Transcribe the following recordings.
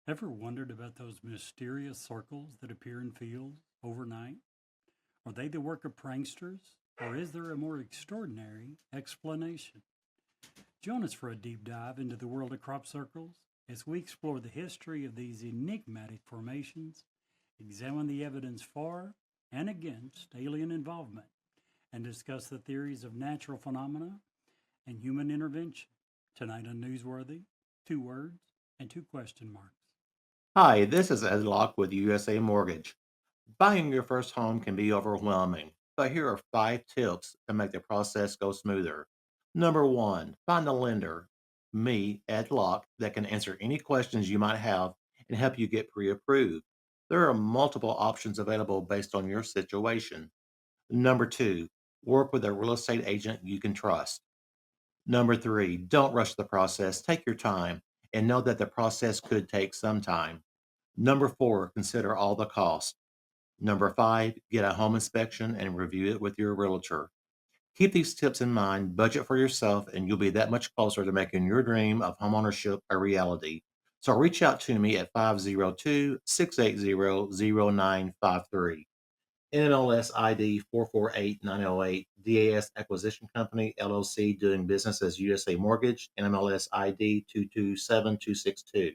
Ever wondered about those mysterious circles that appear in fields overnight? Are they the work of pranksters, or is there a more extraordinary explanation? Join us for a deep dive into the world of crop circles as we explore the history of these enigmatic formations, examine the evidence for and against alien involvement, and discuss the theories of natural phenomena and human intervention. Tonight on Newsworthy, two words and two question marks. Hi, this is Ed Locke with USA Mortgage. Buying your first home can be overwhelming, but here are 5 tips to make the process go smoother. Number one, find a lender, me, Ed Locke, that can answer any questions you might have and help you get pre approved. There are multiple options available based on your situation. Number two, work with a real estate agent you can trust. Number three, don't rush the process. Take your time and know that the process could take some time. Number four, consider all the costs. Number five, get a home inspection and review it with your realtor. Keep these tips in mind, budget for yourself, and you'll be that much closer to making your dream of homeownership a reality. So reach out to me at 502-680-0953. NMLS ID 448908, DAS Acquisition Company, LLC, doing business as USA Mortgage, NMLS ID 227262.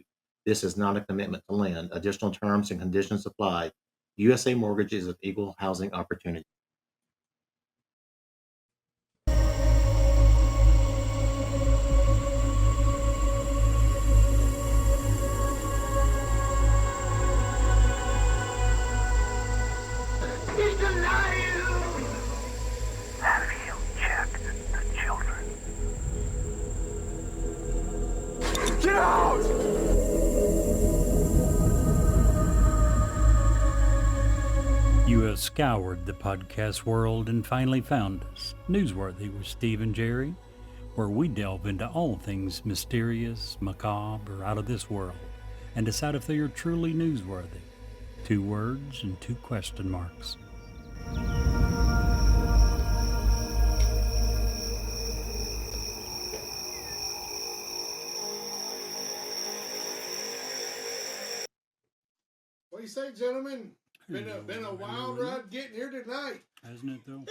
This is not a commitment to lend. Additional terms and conditions apply. USA Mortgage is an equal housing opportunity. He's alive! Have you checked the children? Get out! You have scoured the podcast world and finally found us, Newsworthy with Steve and Jerry, where we delve into all things mysterious, macabre, or out of this world, and decide if they are truly newsworthy. Two words and two question marks. What do you say, gentlemen? Been a wild ride getting here tonight. Hasn't it though?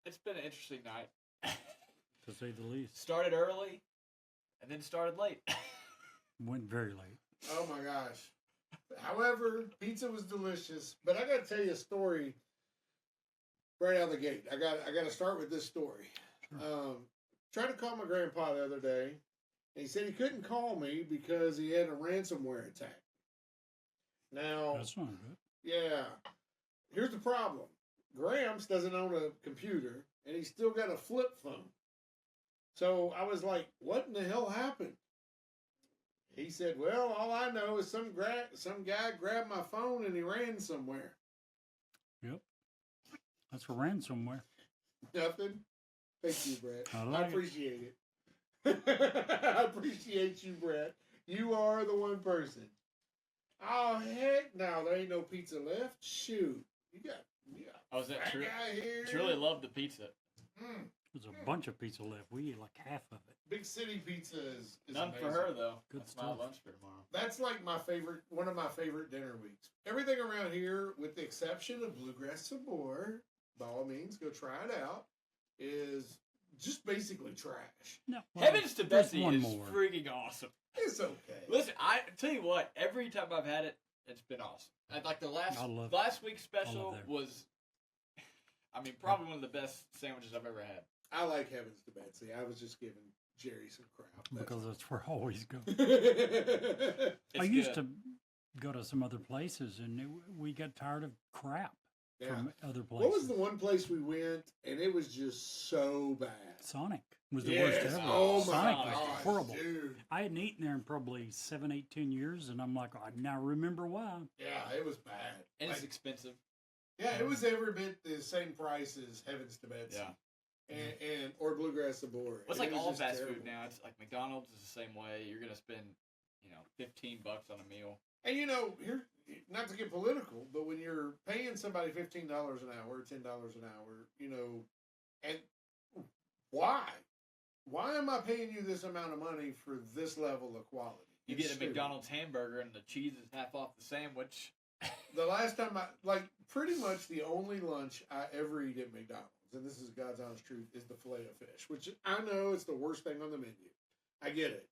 It's been an interesting night. To say the least. Started early, and then started late. Went very late. Oh my gosh. However, pizza was delicious. But I gotta tell you a story right out of the gate. I gotta start with this story. Sure. Tried to call my grandpa the other day, and he said he couldn't call me because he had a ransomware attack. Now, That's not good. yeah, here's the problem. Gramps doesn't own a computer, and he's still got a flip phone. So I was like, what in the hell happened? He said, well, all I know is some guy grabbed my phone and he ran somewhere. Yep. That's for ransomware. Nothing. Thank you, Brett. I I like it. appreciate it. I appreciate you, Brett. You are the one person. Oh, heck no. There ain't no pizza left. Shoot. You got I was at that guy here. truly love the pizza. Mm. There's a bunch of pizza left. We ate like half of it. Big City Pizza is None amazing. for her though. Good That's my stuff. lunch for tomorrow. That's like one of my favorite dinner weeks. Everything around here, with the exception of Bluegrass Sabor, by all means, go try it out, is just basically trash. No. Heavens to there's Betsy one is more. freaking awesome. It's okay. Listen, I tell you what, every time I've had it, it's been awesome. And like the last week's special there. was, I mean, probably one of the best sandwiches I've ever had. I like Heavens to Betsy. I was just giving Jerry some crap. Because that's where I always go. That's It's I used good. to go to some other places and we got tired of crap yeah. from other places. What was the one place we went and it was just so bad? Sonic was the worst Yes. ever. Oh my Sonic gosh, was horrible. dude. I hadn't eaten there in probably 7, 8, 10 years, and I'm like, I now remember why. Yeah, it was bad. And it's Like, expensive. yeah, it was every bit the same price as Heavens to Betsy. Yeah. And or Bluegrass Sabor. Well, it's And like it was all just fast terrible. food now. It's like McDonald's is the same way. You're gonna spend, $15 on a meal. And here, not to get political, but when you're paying somebody $15 an hour, $10 an hour, and why? why am I paying you this amount of money for this level of quality? You It's get a stupid. McDonald's hamburger and the cheese is half off the sandwich. The last time pretty much the only lunch I ever eat at McDonald's, and this is God's honest truth, is the filet of fish, which I know it's the worst thing on the menu. I get it.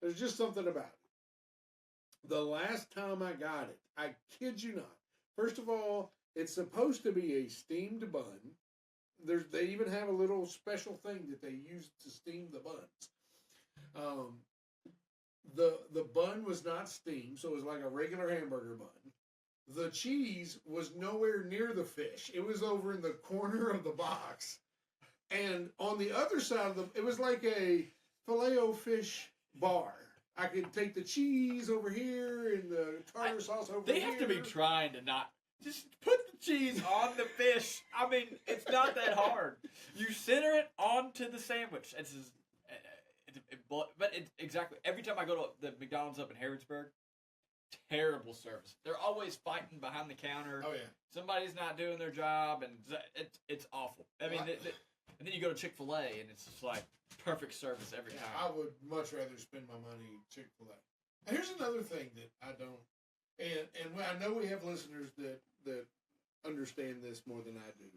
There's just something about it. The last time I got it, I kid you not. First of all, it's supposed to be a steamed bun. They even have a little special thing that they use to steam the buns. The bun was not steamed, so it was like a regular hamburger bun. The cheese was nowhere near the fish. It was over in the corner of the box. And on the other side of it was like a Filet-O-Fish bar. I could take the cheese over here and the tartar sauce over They here. have to be trying to not just put the cheese on the fish. I mean, it's not that hard. You center it onto the sandwich. But exactly every time I go to the McDonald's up in Harrodsburg, terrible service. They're always fighting behind the counter. Oh, yeah. Somebody's not doing their job, and it's awful. I mean, and then you go to Chick-fil-A, and it's just like perfect service every time. I would much rather spend my money Chick-fil-A. And here's another thing that I don't, and I know we have listeners that understand this more than I do.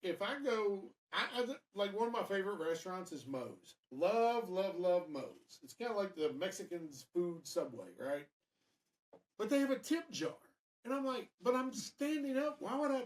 If I go, I like one of my favorite restaurants is Moe's. Love Moe's. It's kind of like the Mexican's food Subway, right? But they have a tip jar, and I'm like, but I'm standing up. Why would I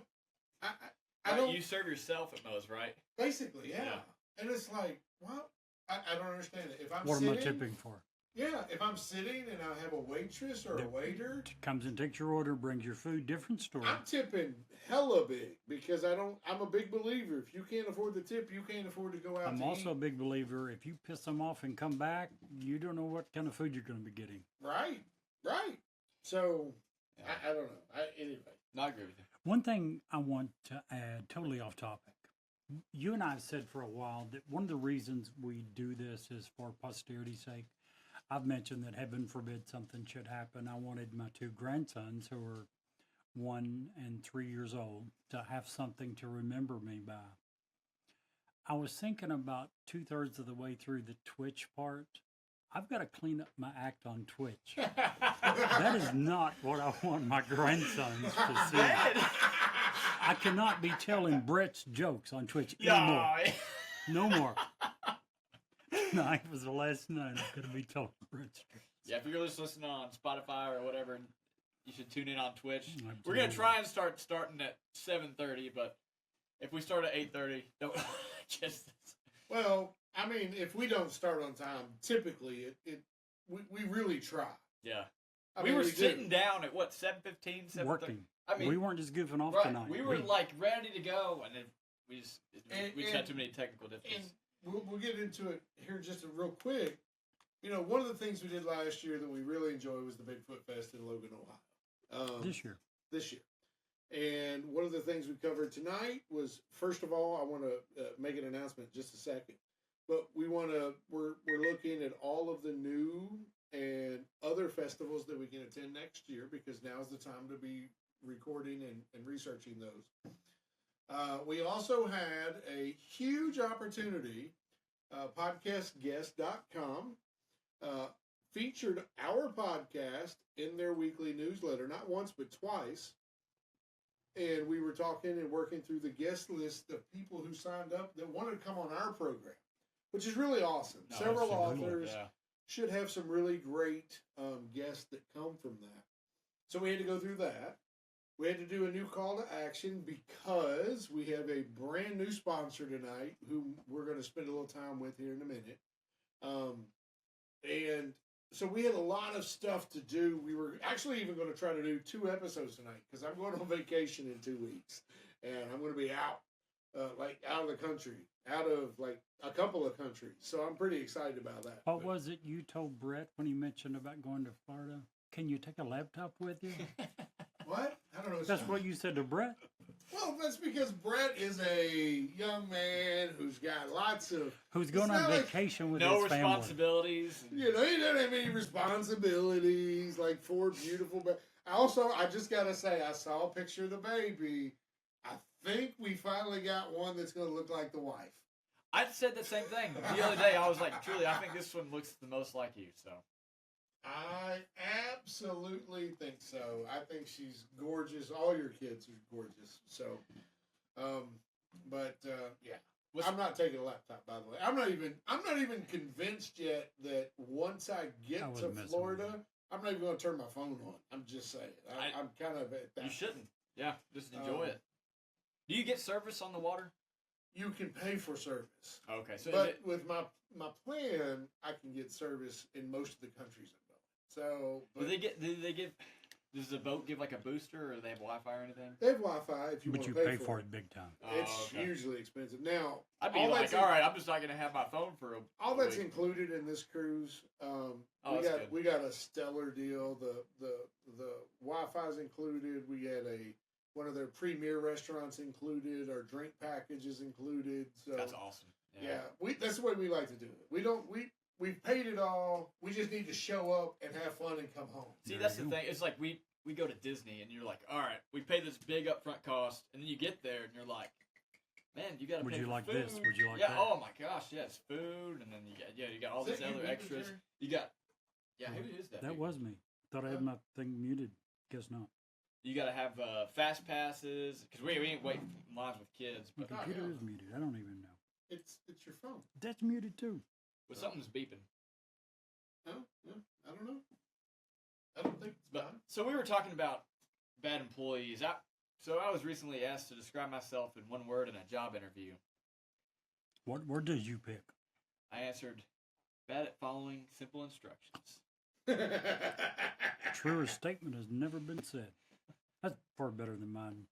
Right, don't. you serve yourself at Moe's, right? Basically, yeah. Yeah. And it's like, well, I don't understand it. If I'm What sitting, am I tipping for? yeah, if I'm sitting and I have a waitress or a waiter, Comes and takes your order, brings your food, different story. I'm tipping hella big because I'm a big believer. If you can't afford the tip, you can't afford to go out I'm to also a eat. big believer, if you piss them off and come back, you don't know what kind of food you're going to be getting. Right. So, Yeah. I don't know. Anyway. No, I agree with you. One thing I want to add, totally off topic. You and I have said for a while that one of the reasons we do this is for posterity's sake. I've mentioned that heaven forbid something should happen. I wanted my two grandsons, who are 1 and 3 years old, to have something to remember me by. I was thinking about 2/3 of the way through the Twitch part. I've got to clean up my act on Twitch. That is not what I want my grandsons to see. I cannot be telling Brett's jokes on Twitch anymore. Yeah. No more. Tonight was the last night I'm going to be telling Brett's jokes. Yeah, if you're just listening on Spotify or whatever, you should tune in on Twitch. Absolutely. We're gonna try and starting at 7:30, but if we start at 8:30, don't just. Well, I mean, if we don't start on time, typically we really try. Yeah, I we mean, were do. sitting down at what 7:15, 7:30. Working. I mean, We weren't just goofing off right, tonight. we were like ready to go, and then we just And- had too many technical difficulties. And we'll get into it here just real quick. You know, one of the things we did last year that we really enjoyed was the Bigfoot Fest in Logan, Ohio. This year. This year. And one of the things we covered tonight was, first of all, I want to make an announcement in just a second. But we're looking at all of the new and other festivals that we can attend next year, because now's the time to be recording and researching those. We also had a huge opportunity. Podcastguest.com featured our podcast in their weekly newsletter, not once but twice. And we were talking and working through the guest list of people who signed up that wanted to come on our program, which is really awesome. No, Several absolutely, authors yeah. should have some really great guests that come from that. So we had to go through that. We had to do a new call to action because we have a brand new sponsor tonight who we're going to spend a little time with here in a minute. And so we had a lot of stuff to do. We were actually even going to try to do 2 episodes tonight because I'm going on vacation in 2 weeks. And I'm going to be out, out of the country, out of like a couple of countries. So I'm pretty excited about that. What was it you told Brett when he mentioned about going to Florida? Can you take a laptop with you? What? I don't know. That's what you said to Brett? Well, that's because Brett is a young man who's got lots of, Who's going It's on not like- vacation with No his family. responsibilities. he doesn't have any responsibilities, like 4 beautiful. I just got to say, I saw a picture of the baby. I think we finally got one that's going to look like the wife. I said the same thing the other day. I was like, Julie, I think this one looks the most like you. So I absolutely think so. I think she's gorgeous. All your kids are gorgeous. So, yeah. I'm not taking a laptop, by the way. I'm not even convinced yet that once I get I to wasn't messing with Florida, you. I'm not even going to turn my phone on. I'm just saying. I'm kind of at that. you shouldn't. Yeah, just enjoy Um, it. Do you get service on the water? You can pay for service, Okay, so is but it, with my plan, I can get service in most of the countries I'm going. So, do they give? Does the boat give like a booster, or do they have Wi-Fi or anything? they have Wi-Fi if you But want you to pay for for it. it big time. It's Oh, okay. hugely expensive. Now, I'd be all like, that's all right, I'm just not gonna have my phone for a. all a that's week. included in this cruise. Oh, we that's got good. we got a stellar deal. The Wi-Fi's included. We had one of their premier restaurants included. Our drink package is included. So That's awesome. yeah, that's the way we like to do it. We've paid it all. We just need to show up and have fun and come home. See, There that's you the go. thing. It's like we go to Disney, and you're like, all right, we pay this big upfront cost, and then you get there, and you're like, man, you got to Would pay you for like food. this? Would you like yeah, that? oh my gosh, yes, food, and then you got all Is these that you, other Beaver extras. Jerry? You got, who is that? That Beaver? was me. Thought I had my thing muted. Guess not. You got to have fast passes because we ain't waiting in lines with kids, My but computer yeah. is muted. I don't even know. It's your phone. That's muted too. something's beeping. No, I don't know. I don't think it's But fine. so we were talking about bad employees. I was recently asked to describe myself in one word in a job interview. What word did you pick? I answered, bad at following simple instructions. Truer statement has never been said. That's far better than mine.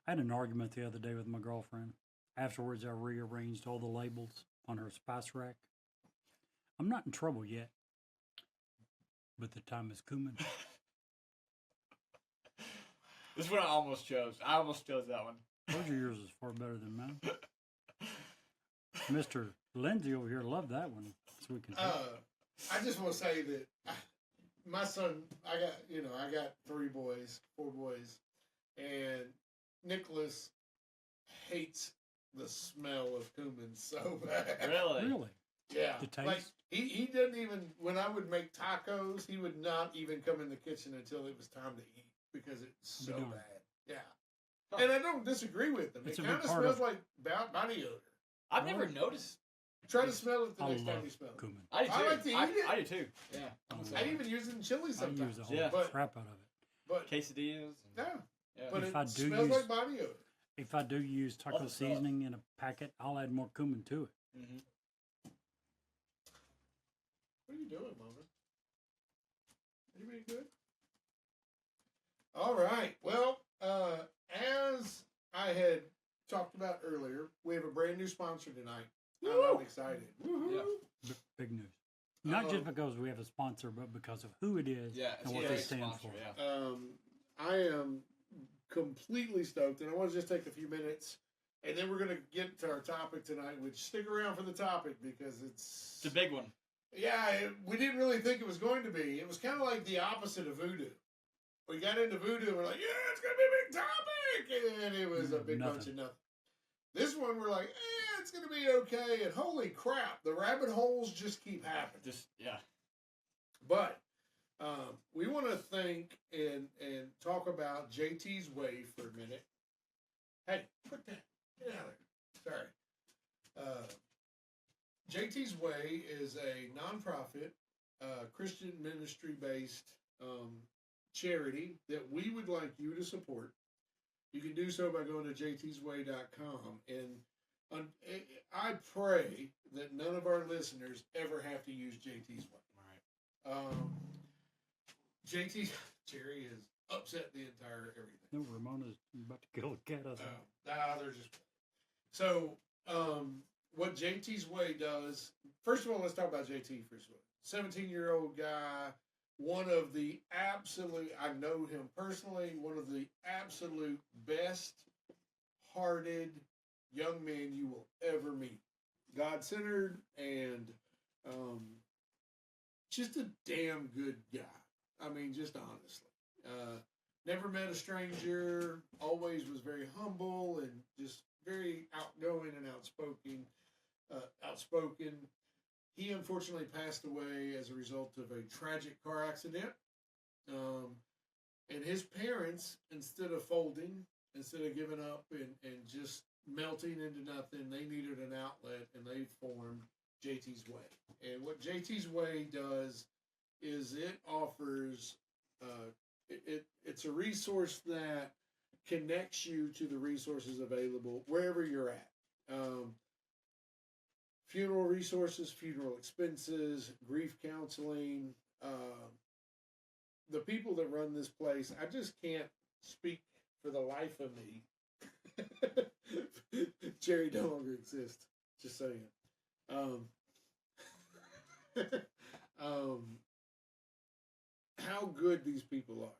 I had an argument the other day with my girlfriend. Afterwards, I rearranged all the labels on her spice rack. I'm not in trouble yet, but the time is coming. This one I almost chose. I almost chose that one. Told you yours is far better than mine. Mr. Lindsay over here loved that one, so we can tell. I just want to say that my son, I got 4 boys, and Nicholas hates the smell of cumin so bad. Really? Really? Yeah. The taste? Like he didn't even, when I would make tacos, he would not even come in the kitchen until it was time to eat because it's so Be darned. bad. Yeah. And I don't disagree with them. It's It a big kind of part smells of- like body odor. I've never noticed. Try to smell it the I next time love you smell it. cumin. I do too. I like to eat it. I do too. Yeah. I even use it in chili I sometimes. use a whole Yeah. crap out of it. But Quesadillas. And, yeah, yeah. but If it I do smells use- like body odor. If I do use taco Awesome stuff. seasoning in a packet, I'll add more cumin to it. hmm What are you doing, Mama? Are you being good? All right. Well, as I had talked about earlier, we have a brand new sponsor tonight. I'm excited. Woohoo! Yeah. Big news. Not just Uh-oh. because we have a sponsor, but because of who it is Yeah. It's and a what great they stand sponsor, for. Yeah. I am completely stoked, and I want to just take a few minutes, and then we're going to get to our topic tonight, which stick around for the topic because It's a big one. we didn't really think it was going to be. It was kind of like the opposite of voodoo. We got into voodoo, and we're like, yeah, it's going to be a big topic, and it was a big bunch of nothing. This one, we're like, it's going to be okay, and holy crap, the rabbit holes just keep happening. Just yeah. But we want to think and talk about JT's Way for a minute. Hey, put that. Get out of there. Sorry. JT's Way is a nonprofit, Christian ministry-based charity that we would like you to support. You can do so by going to jtsway.com. And I pray that none of our listeners ever have to use JT's Way. All right. JT Jerry has upset the entire everything. No, Ramona's about to kill a cat. I think. They're just so. What JT's Way does. First of all, let's talk about JT for a second. 17-year-old guy, one of the absolute. I know him personally. One of the absolute best-hearted young men you will ever meet. God-centered and just a damn good guy. I mean, just honestly. Never met a stranger, always was very humble and just very outgoing and outspoken. outspoken. He unfortunately passed away as a result of a tragic car accident. And his parents, instead of folding, instead of giving up and just melting into nothing, they needed an outlet, and they formed JT's Way. And what JT's Way does is it offers, it's a resource that connects you to the resources available wherever you're at. Funeral resources, funeral expenses, grief counseling. The people that run this place, I just can't speak for the life of me. Jerry no longer exists. Just saying. How good these people are.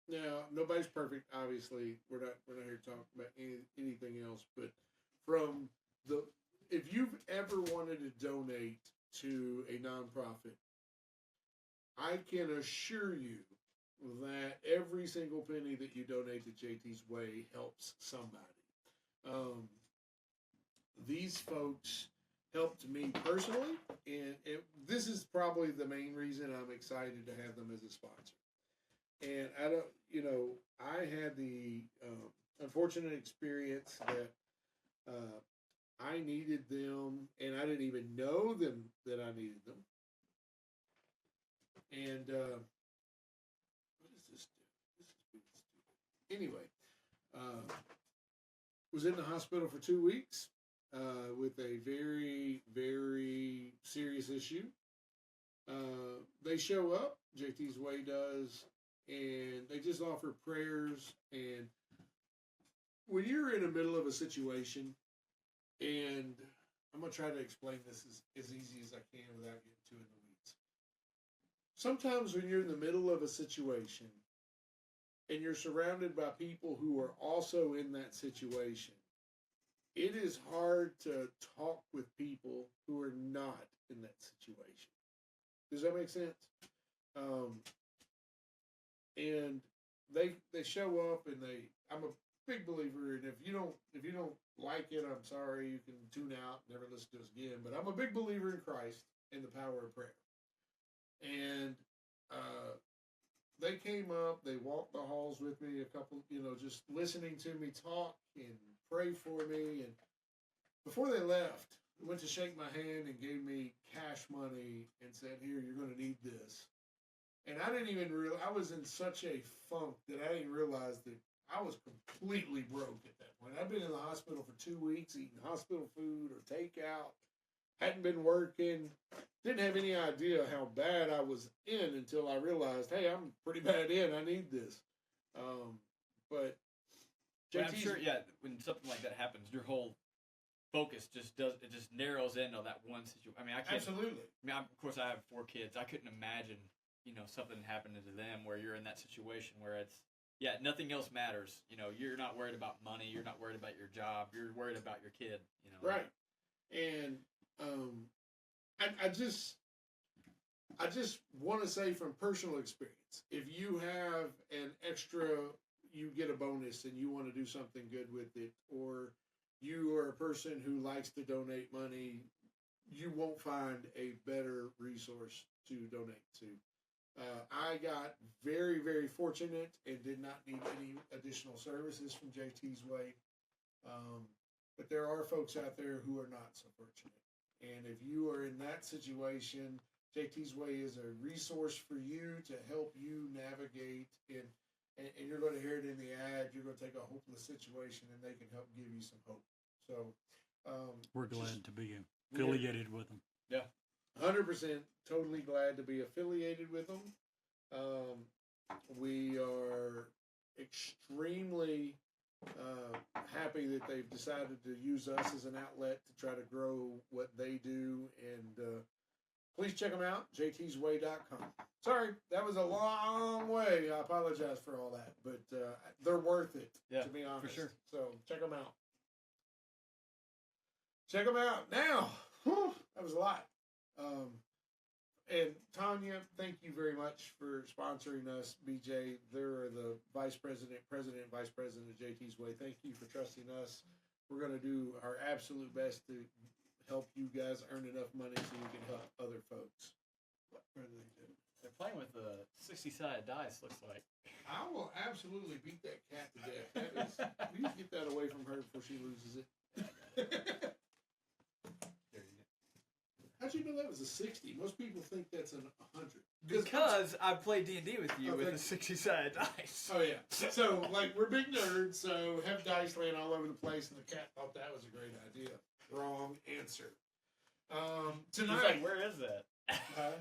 Now, nobody's perfect. Obviously, we're not here to talk about anything else. But from if you've ever wanted to donate to a nonprofit, I can assure you that every single penny that you donate to JT's Way helps somebody. These folks helped me personally, and this is probably the main reason I'm excited to have them as a sponsor. And I had the unfortunate experience that I needed them, and I didn't even know them that I needed them. And what is this do? This is being stupid. Anyway, was in the hospital for 2 weeks with a very, very serious issue. They show up, JT's Way does, and they just offer prayers. And when you're in the middle of a situation, and I'm going to try to explain this as easy as I can without getting too in the weeds. Sometimes when you're in the middle of a situation and you're surrounded by people who are also in that situation, it is hard to talk with people who are not in that situation. Does that make sense? And they show up, and I'm a big believer, and if you don't like it, I'm sorry, you can tune out, never listen to us again. But I'm a big believer in Christ and the power of prayer. And they came up, they walked the halls with me, a couple, just listening to me talk and pray for me. And before they left, they went to shake my hand and gave me cash money and said, "Here, you're going to need this." And I didn't even realize, I was in such a funk that I didn't realize that I was completely broke at that point. I'd been in the hospital for 2 weeks, eating hospital food or takeout, hadn't been working, didn't have any idea how bad I was in until I realized, hey, I'm pretty bad in, I need this. But I'm sure, when something like that happens, your whole focus just narrows in on that one situation. I mean, I can't. Absolutely. I mean, of course, I have 4 kids. I couldn't imagine, something happening to them where you're in that situation where it's, nothing else matters. You're not worried about money. You're not worried about your job. You're worried about your kid. Right. And I just want to say from personal experience, if you have an extra, you get a bonus and you want to do something good with it, or you are a person who likes to donate money, you won't find a better resource to donate to. I got very, very fortunate and did not need any additional services from JT's Way. But there are folks out there who are not so fortunate. And if you are in that situation, JT's Way is a resource for you to help you navigate. And you're going to hear it in the ad. You're going to take a hopeless situation, and they can help give you some hope. So we're glad to be affiliated with them. Yeah. 100% totally glad to be affiliated with them. We are extremely happy that they've decided to use us as an outlet to try to grow what they do. And please check them out, jtsway.com. Sorry, that was a long way. I apologize for all that, but they're worth it, to be honest. For sure. So check them out. Check them out. Now, that was a lot. And Tanya, thank you very much for sponsoring us. BJ, they're the vice president and vice president of JT's Way. Thank you for trusting us. We're going to do our absolute best to help you guys earn enough money so you can help other folks. What are they doing? They're playing with a 60-sided dice. Looks like. I will absolutely beat that cat to death. That is, please get that away from her before she loses it. There you go. How'd you know that was a 60? Most people think that's an 100. Because I played D&D with you Oh, with thank a 60-sided dice. Oh yeah. So like we're big nerds, so have dice laying all over the place, and the cat thought that was a great idea. Wrong answer. He's Tonight. like, where is that?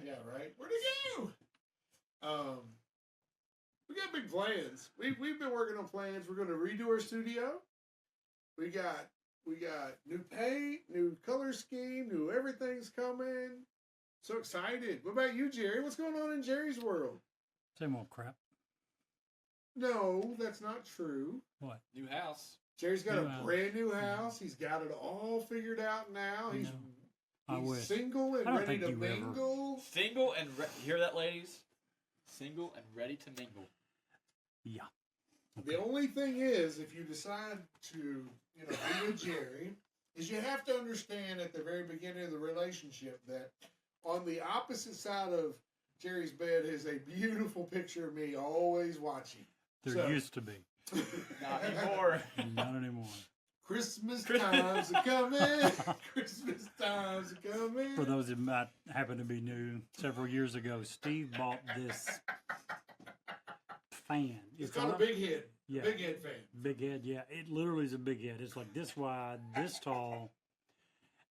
Yeah, right. Where'd it go? We got big plans. We've been working on plans. We're going to redo our studio. We got new paint, new color scheme, new everything's coming. So excited. What about you, Jerry? What's going on in Jerry's world? Same old crap. No, that's not true. What? New house. Jerry's got New a house. brand new house. He's got it all figured out now. He's, No. I he's wish. single and I don't ready think to you ever- mingle. Single and you hear that, ladies? Single and ready to mingle. Yeah. The only thing is, if you decide to, be with Jerry, is you have to understand at the very beginning of the relationship that on the opposite side of Jerry's bed is a beautiful picture of me always watching. There So- used to be. Not anymore. Not anymore. Christmas times are coming. Christmas times are coming. For those that might happen to be new, several years ago, Steve bought this fan. It's called a big head. Yeah. Big head fan. Big head, yeah. It literally is a big head. It's like this wide, this tall,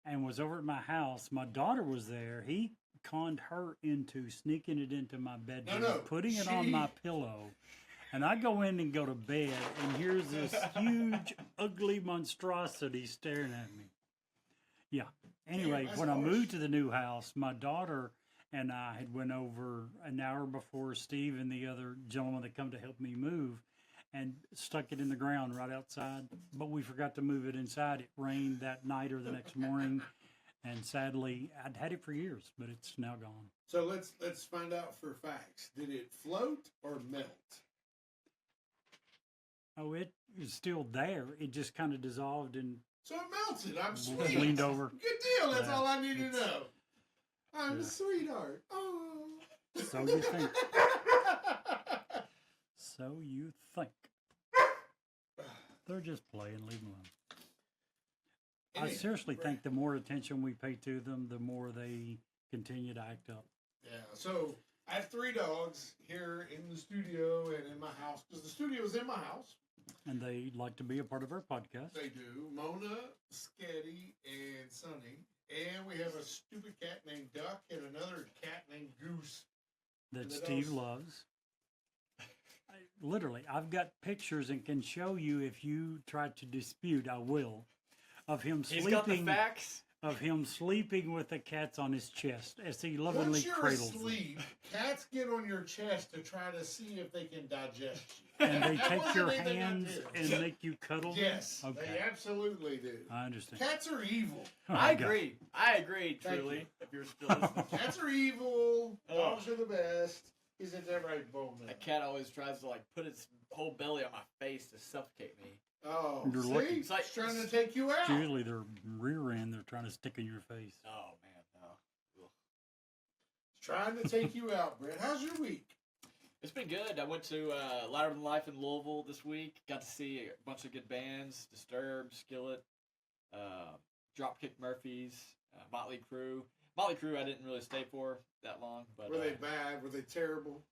and was over at my house. My daughter was there. He conned her into sneaking it into my bedroom, No, putting it on my pillow. And I go in and go to bed, and here's this huge, ugly monstrosity staring at me. Yeah. Anyway, that's when I harsh. moved to the new house, my daughter and I had went over an hour before Steve and the other gentleman that come to help me move, and stuck it in the ground right outside. But we forgot to move it inside. It rained that night or the next morning, and sadly, I'd had it for years, but it's now gone. So let's find out for facts. Did it float or melt? Oh, it is still there. It just kind of dissolved and So it melted. I'm sweet. leaned over. Good deal. That's Yeah, all I need to it's- know. I'm yeah. a sweetheart. Oh. So you think. So you think. They're just playing. Leave them alone. I Anyway, seriously think the more attention we pay to them, the more they continue to act up. Yeah. So I have 3 dogs here in the studio and in my house because the studio is in my house. And they like to be a part of our podcast. They do. Mona, Sketty, and Sunny. And we have a stupid cat named Duck and another cat named Goose. That That Steve else? loves. Literally, I've got pictures and can show you if you try to dispute, I will, of him He's got the sleeping facts. of him sleeping with the cats on his chest as he lovingly Once you're cradles them. asleep, cats get on your chest to try to see if they can digest you. And they That take wasn't your anything I hands did. and make you cuddle them? Yes, they Okay. absolutely do. I understand. Cats are evil. Oh, I God. agree. I agree, Thank truly. you. If you're still listening. Cats are evil. Oh. Dogs are the best. He's a right bone now. That cat always tries to put its whole belly on my face to suffocate me. Oh, You're see? lucky. It's like trying to take you out. Usually their rear end, they're trying to stick in your face. Oh man, no. Ugh. It's trying to take you out, Brett. How's your week? It's been good. I went to Louder Than Life in Louisville this week. Got to see a bunch of good bands: Disturbed, Skillet, Dropkick Murphys, Motley Crue. Motley Crue I didn't really stay for that long, but Were they bad? Were they terrible?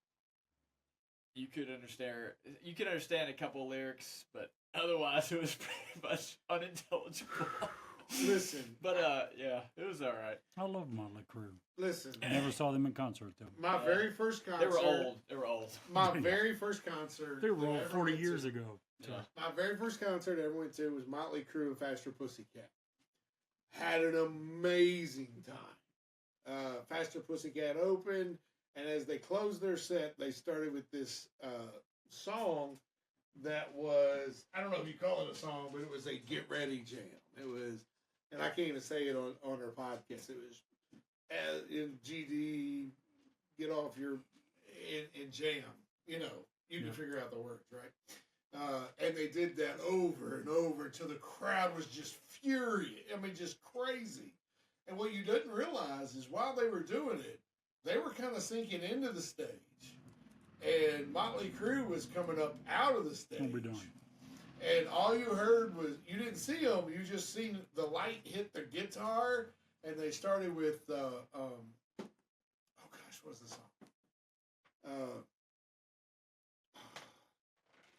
you could understand a couple of lyrics, but otherwise it was pretty much unintelligible. Listen, But yeah, it was all right. I love Motley Crue. listen. I never saw them in concert, though. My very first concert. They were old. They were old. My very first concert. They were that I all ever 40 went years to. ago. So. Yeah. My very first concert I ever went to was Motley Crue and Faster Pussycat. Had an amazing time. Faster Pussycat opened, and as they closed their set, they started with this song that was, I don't know if you call it a song, but it was a Get Ready jam. It was, and I can't even say it on our podcast. It was in GD, get off your, in jam. You know, you can Yeah. figure out the words, right? And they did that over and over until the crowd was just furious. I mean, just crazy. And what you didn't realize is while they were doing it, they were kind of sinking into the stage. And Motley Crue was coming up out of the stage. What we doing? And all you heard was, you didn't see them, you just seen the light hit the guitar, and they started with, oh gosh, what's the song?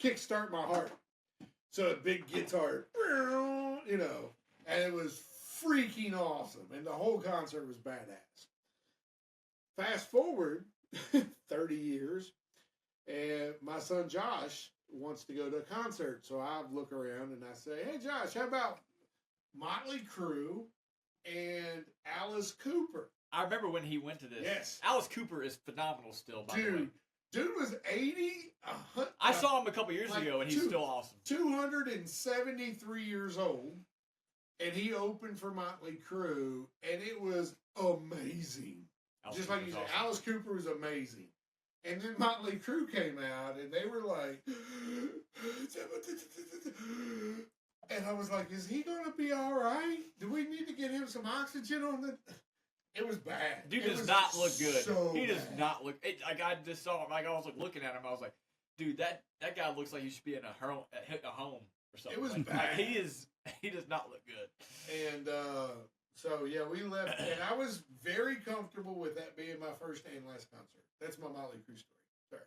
Kickstart My Heart. So a big guitar, you know, and it was freaking awesome, and the whole concert was badass. Fast forward 30 years, and my son Josh wants to go to a concert, so I look around and I say, "Hey Josh, how about Motley Crue and Alice Cooper?" I remember when he went to this. Yes. Alice Cooper is phenomenal still, by the way. Dude was 80. I saw him a couple years like ago, and he's still awesome. 273 years old, and he opened for Motley Crue, and it was amazing. Alice Just like Cooper's you said, awesome. Alice Cooper was amazing. And then Motley Crue came out, and they were like, and I was like, is he going to be all right? Do we need to get him some oxygen on the... It was bad. Dude It does was not look good. so He does bad. not look. Like I just saw him. Like I was like looking at him. I was like, dude, that guy looks like he should be in a home or something. It was like, bad. He is. He does not look good. And so, yeah, we left, and I was very comfortable with that being my first and last concert. That's my Motley Crue story.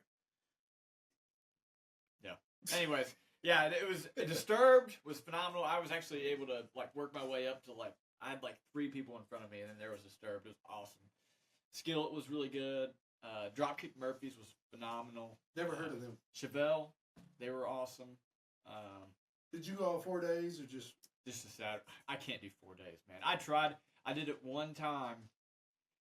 Sorry. Anyways, yeah, it was Disturbed was phenomenal. I was actually able to like work my way up to like I had like 3 people in front of me, and then there was Disturbed. It was awesome. Skillet was really good. Dropkick Murphys was phenomenal. Never heard of them. Chevelle, they were awesome. Did you go all 4 days or just... Just a sad. I can't do 4 days, man. I tried. I did it one time,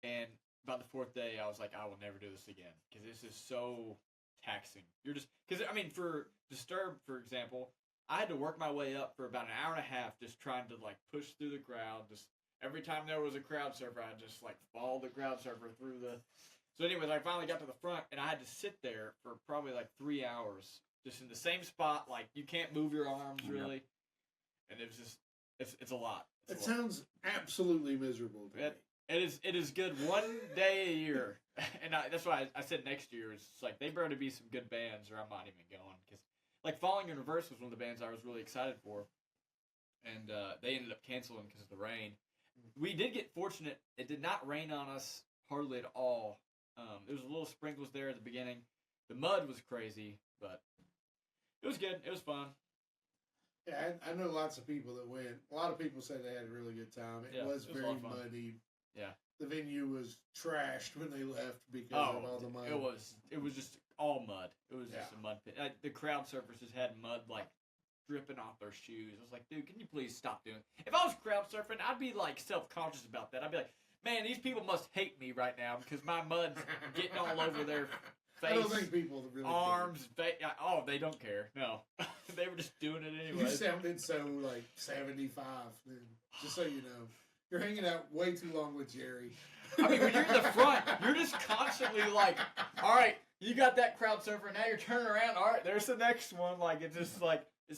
and about the 4th day, I was like, I will never do this again because this is so taxing. You're just because I mean, for Disturbed, for example, I had to work my way up for about an hour and a half, just trying to like push through the crowd. Just every time there was a crowd surfer, I'd just like follow the crowd surfer through the. So, anyways, I finally got to the front, and I had to sit there for probably like 3 hours, just in the same spot. Like you can't move your arms really. And it was just, it's a lot. It It's a lot. sounds absolutely miserable to me. It is good one day a year. And that's why I said next year. It's like, they better be some good bands or I'm not even going. Because, like, Falling in Reverse was one of the bands I was really excited for. And they ended up canceling because of the rain. We did get fortunate. It did not rain on us hardly at all. There was a little sprinkles there at the beginning. The mud was crazy, but it was good. It was fun. Yeah, I know lots of people that went. A lot of people say they had a really good time. It Yeah, was it was a very lot of fun. muddy. Yeah. The venue was trashed when they left because of all the mud. it was just all mud. It was just Yeah. a mud pit. The crowd surfers just had mud like dripping off their shoes. I was like, dude, can you please stop doing it? If I was crowd surfing, I'd be like self-conscious about that. I'd be like, man, these people must hate me right now because my mud's getting all over their face, I don't think people really arms, oh, they don't care. No. They were just doing it care. anyway. You sounded so like 75. Then, just so you know, you're hanging out way too long with Jerry. I mean, when you're in the front, you're just constantly like, all right, you got that crowd surfer, now you're turning around, all right, there's the next one. Like, it's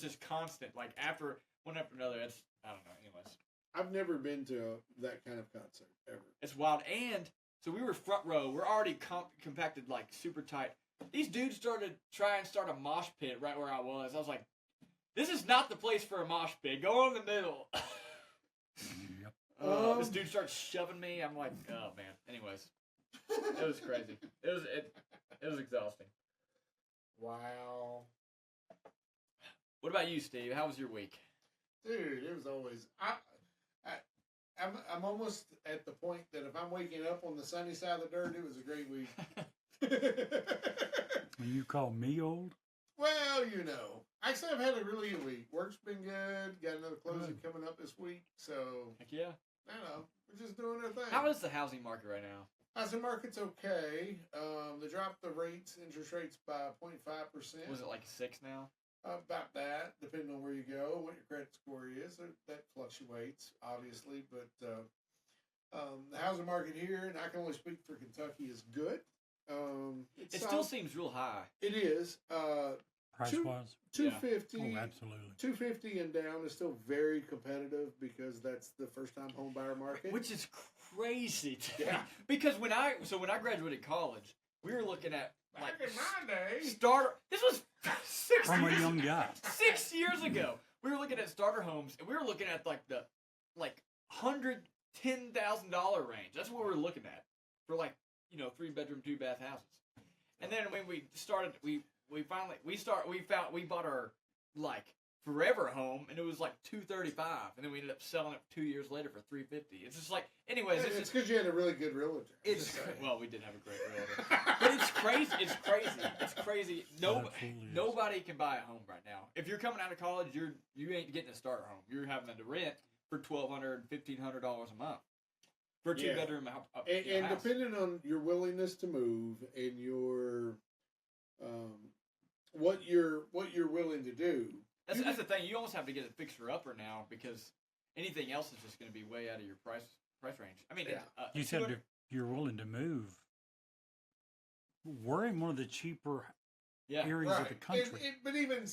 just constant. Like, after one after another, I don't know, anyways. I've never been to that kind of concert ever. It's wild. And, so we were front row. We're already compacted, like, super tight. These dudes started trying to start a mosh pit right where I was. I was like, this is not the place for a mosh pit. Go in the middle. Yep. This dude starts shoving me. I'm like, oh, man. Anyways. It was crazy. It was exhausting. Wow. What about you, Steve? How was your week? Dude, it was always... I'm almost at the point that if I'm waking up on the sunny side of the dirt, it was a great week. And you call me old? Well, you know. Actually, I've had a really good week. Work's been good. Got another closing coming up this week. So, Heck yeah. I don't know. We're just doing our thing. How is the housing market right now? Housing market's okay. They dropped the interest rates by 0.5%. Was it like 6 now? About that, depending on where you go, what your credit score is. That fluctuates, obviously. But the housing market here, and I can only speak for Kentucky, is good. It still seems real high. It is. price Two- wise. 250. Oh, absolutely. 250 and down is still very competitive because that's the first time home buyer market. Which is crazy to me. Yeah. Because when I graduated college, we were looking at like back in my day, starter. This was six From a years, young guy. 6 years ago. We were looking at starter homes, and we were looking at like the $110,000 range. That's what we were looking at for 3-bedroom, 2-bath houses. And then when we started, we bought our forever home, and it was like $235, and then we ended up selling it 2 years later for $350. It's just like, anyways, it's because you had a really good realtor. it's well, we did have a great realtor, but it's crazy. It's crazy. It's crazy. Absolutely is. Nobody can buy a home right now. If you're coming out of college, you ain't getting a starter home. You're having to rent for $1,200, $1,500 a month for a Yeah. 2-bedroom house. And depending on your willingness to move and your what you're willing to do. That's the thing. You almost have to get a fixer-upper now because anything else is just going to be way out of your price range. I mean, Yeah. You said if you're willing to move. We're in one of the cheaper yeah. areas of the country. But even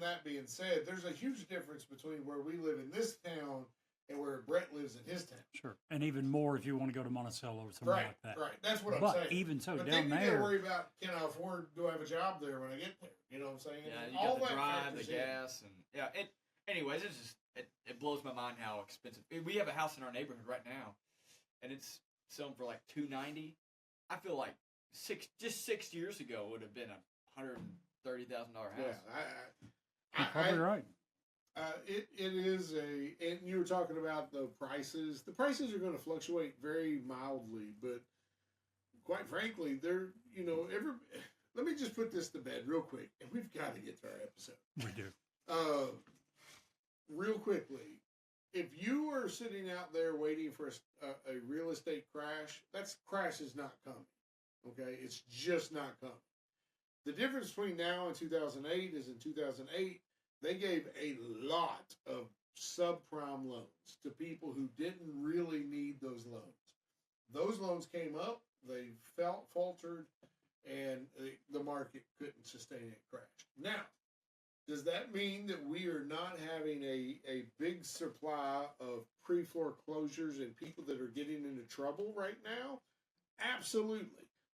that being said, there's a huge difference between where we live in this town and where Brett lives in his town. Sure. And even more if you want to go to Monticello or something Right, like that. right. That's what I'm But saying. even so, But down then you got to there, worry about, can I afford, do I have a job there when I get there? You know what I'm saying? Yeah, And you all got the that drive, the factors in. gas, and yeah. Anyways, it blows my mind how expensive. We have a house in our neighborhood right now, and it's selling for like $290. I feel like 6 years ago would have been a $130,000 house. Yeah, you're probably right. It is and you were talking about the prices. The prices are going to fluctuate very mildly, but quite frankly, they're, let me just put this to bed real quick, and we've got to get to our episode. We do. Real quickly, if you are sitting out there waiting for a real estate crash, crash is not coming. Okay, it's just not coming. The difference between now and 2008 is in 2008, they gave a lot of subprime loans to people who didn't really need those loans. Those loans came up, they faltered, and the market couldn't sustain it, crashed. Now, does that mean that we are not having a big supply of pre-foreclosures and people that are getting into trouble right now? Absolutely.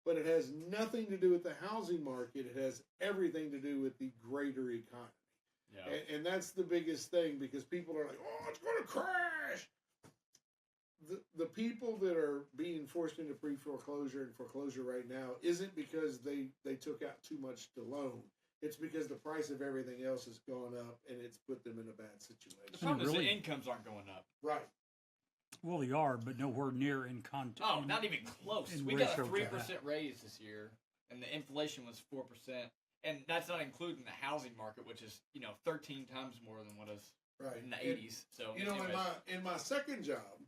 But it has nothing to do with the housing market. It has everything to do with the greater economy. Yeah. And that's the biggest thing, because people are like, oh, it's going to crash. The people that are being forced into pre-foreclosure and foreclosure right now isn't because they took out too much to loan. It's because the price of everything else has gone up, and it's put them in a bad The situation. problem is really- the incomes aren't going up. Right. Well, they are, but nowhere near in context. Oh, not even close. in We got a ratio to 3% raise this year, and the inflation was 4%, and that's not including the housing market, which is 13 times more than what is Right. in the And, 80s. So in my second job,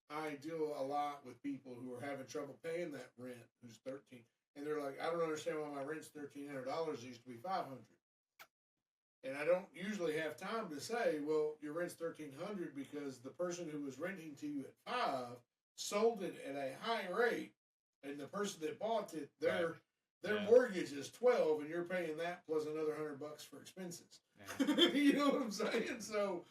I deal a lot with people who are having trouble paying that rent, who's 13, and they're like, I don't understand why my rent's $1,300. It used to be $500. And I don't usually have time to say, well, your rent's $1,300 because the person who was renting to you at $5 sold it at a high rate, and the person that bought it, their Yeah. mortgage is $12, and you're paying that plus another $100 for expenses. Yeah. You know what I'm saying? So,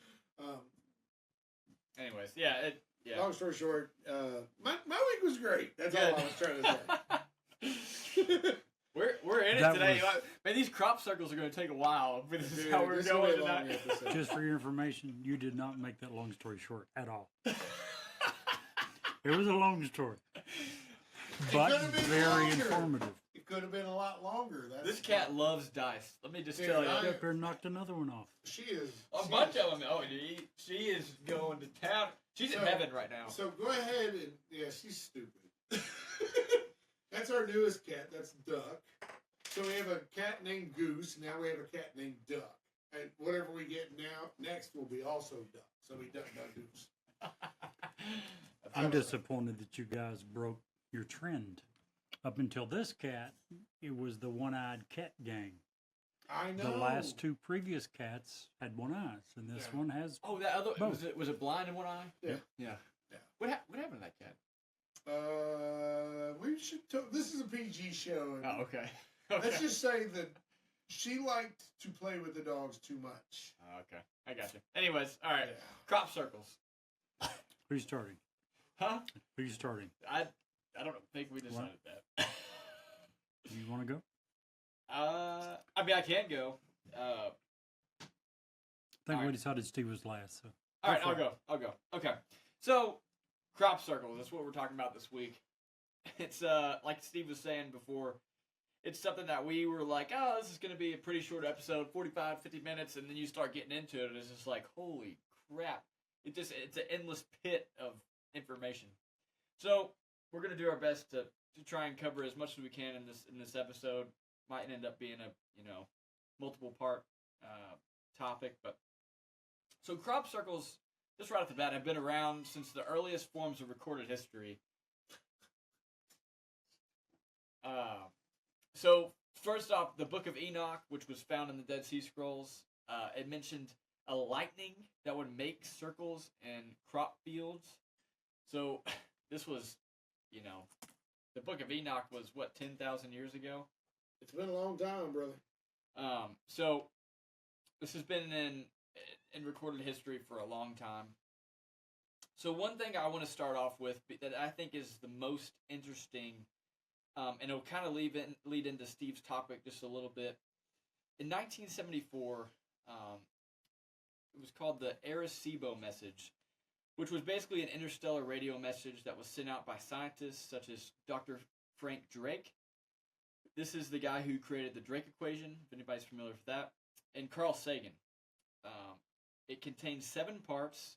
Anyways, yeah. long story short, my week was great. That's all I was trying to say. We're in it That today. was- Man, these crop circles are going to take a while. But this is Dude, how we're this is going gonna be a long tonight. episode. Just for your information, you did not make that long story short at all. It was a long story, but could've been very longer. informative. It could have been a lot longer. That's This cat loves dice. Let me just Dude, tell you. I- Up there knocked another one off. She is A bunch of them. Oh, dude, she is going to town. She's in So- heaven right now. So go ahead and she's stupid. That's our newest cat. That's Duck. So we have a cat named Goose. Now we have a cat named Duck. And whatever we get next will be also Duck. So we Duck, Goose. I'm disappointed that you guys broke your trend. Up until this cat, it was the one-eyed cat gang. I know. The last two previous cats had one eye, and this Yeah. one has. Oh, that other Both. was it blind in one eye? Yeah. Yeah. Yeah. What happened to that cat? We should. This is a PG show. And Oh, okay. let's just say that She liked to play with the dogs too much. Okay, I got you. Anyways, all right. Yeah. Crop circles. Who's starting? Huh? Who's starting? I don't think we decided that. You want to go? I mean, I can go. I think we Alright. decided Steve was last. So All right, for it. I'll go. Okay. So, crop circles. That's what we're talking about this week. It's like Steve was saying before. It's something that we were like, oh, this is going to be a pretty short episode, 45, 50 minutes, and then you start getting into it, and it's just like, holy crap. It's an endless pit of information. So, we're going to do our best to try and cover as much as we can in this episode. Might end up being a, multiple part topic, but so crop circles, just right off the bat, have been around since the earliest forms of recorded history. So first off, the Book of Enoch, which was found in the Dead Sea Scrolls, it mentioned a lightning that would make circles in crop fields. So this was, the Book of Enoch was what, 10,000 years ago? It's been a long time, brother. So this has been in recorded history for a long time. So one thing I want to start off with that I think is the most interesting, and it'll kind of lead into Steve's topic just a little bit. In 1974, it was called the Arecibo message, which was basically an interstellar radio message that was sent out by scientists such as Dr. Frank Drake. This is the guy who created the Drake equation, if anybody's familiar with that, and Carl Sagan. It contains 7 parts,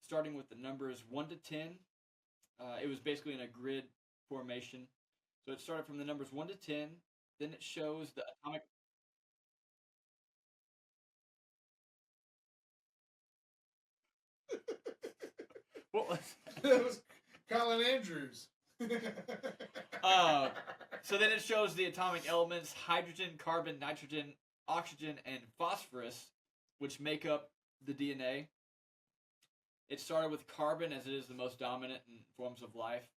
starting with the numbers 1 to 10. It was basically in a grid formation. So it started from the numbers 1 to 10. Then it shows the atomic... What was that? That was Colin Andrews. So then it shows the atomic elements, hydrogen, carbon, nitrogen, oxygen, and phosphorus, which make up the DNA. It started with carbon, as it is the most dominant in forms of life.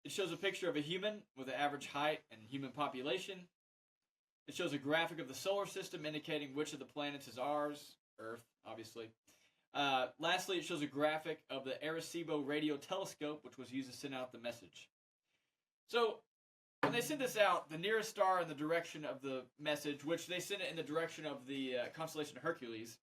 It shows a picture of a human with an average height and human population. It shows a graphic of the solar system indicating which of the planets is ours, Earth, obviously. Lastly, it shows a graphic of the Arecibo radio telescope, which was used to send out the message. So, when they sent this out, the nearest star in the direction of the message, which they sent it in the direction of the constellation Hercules,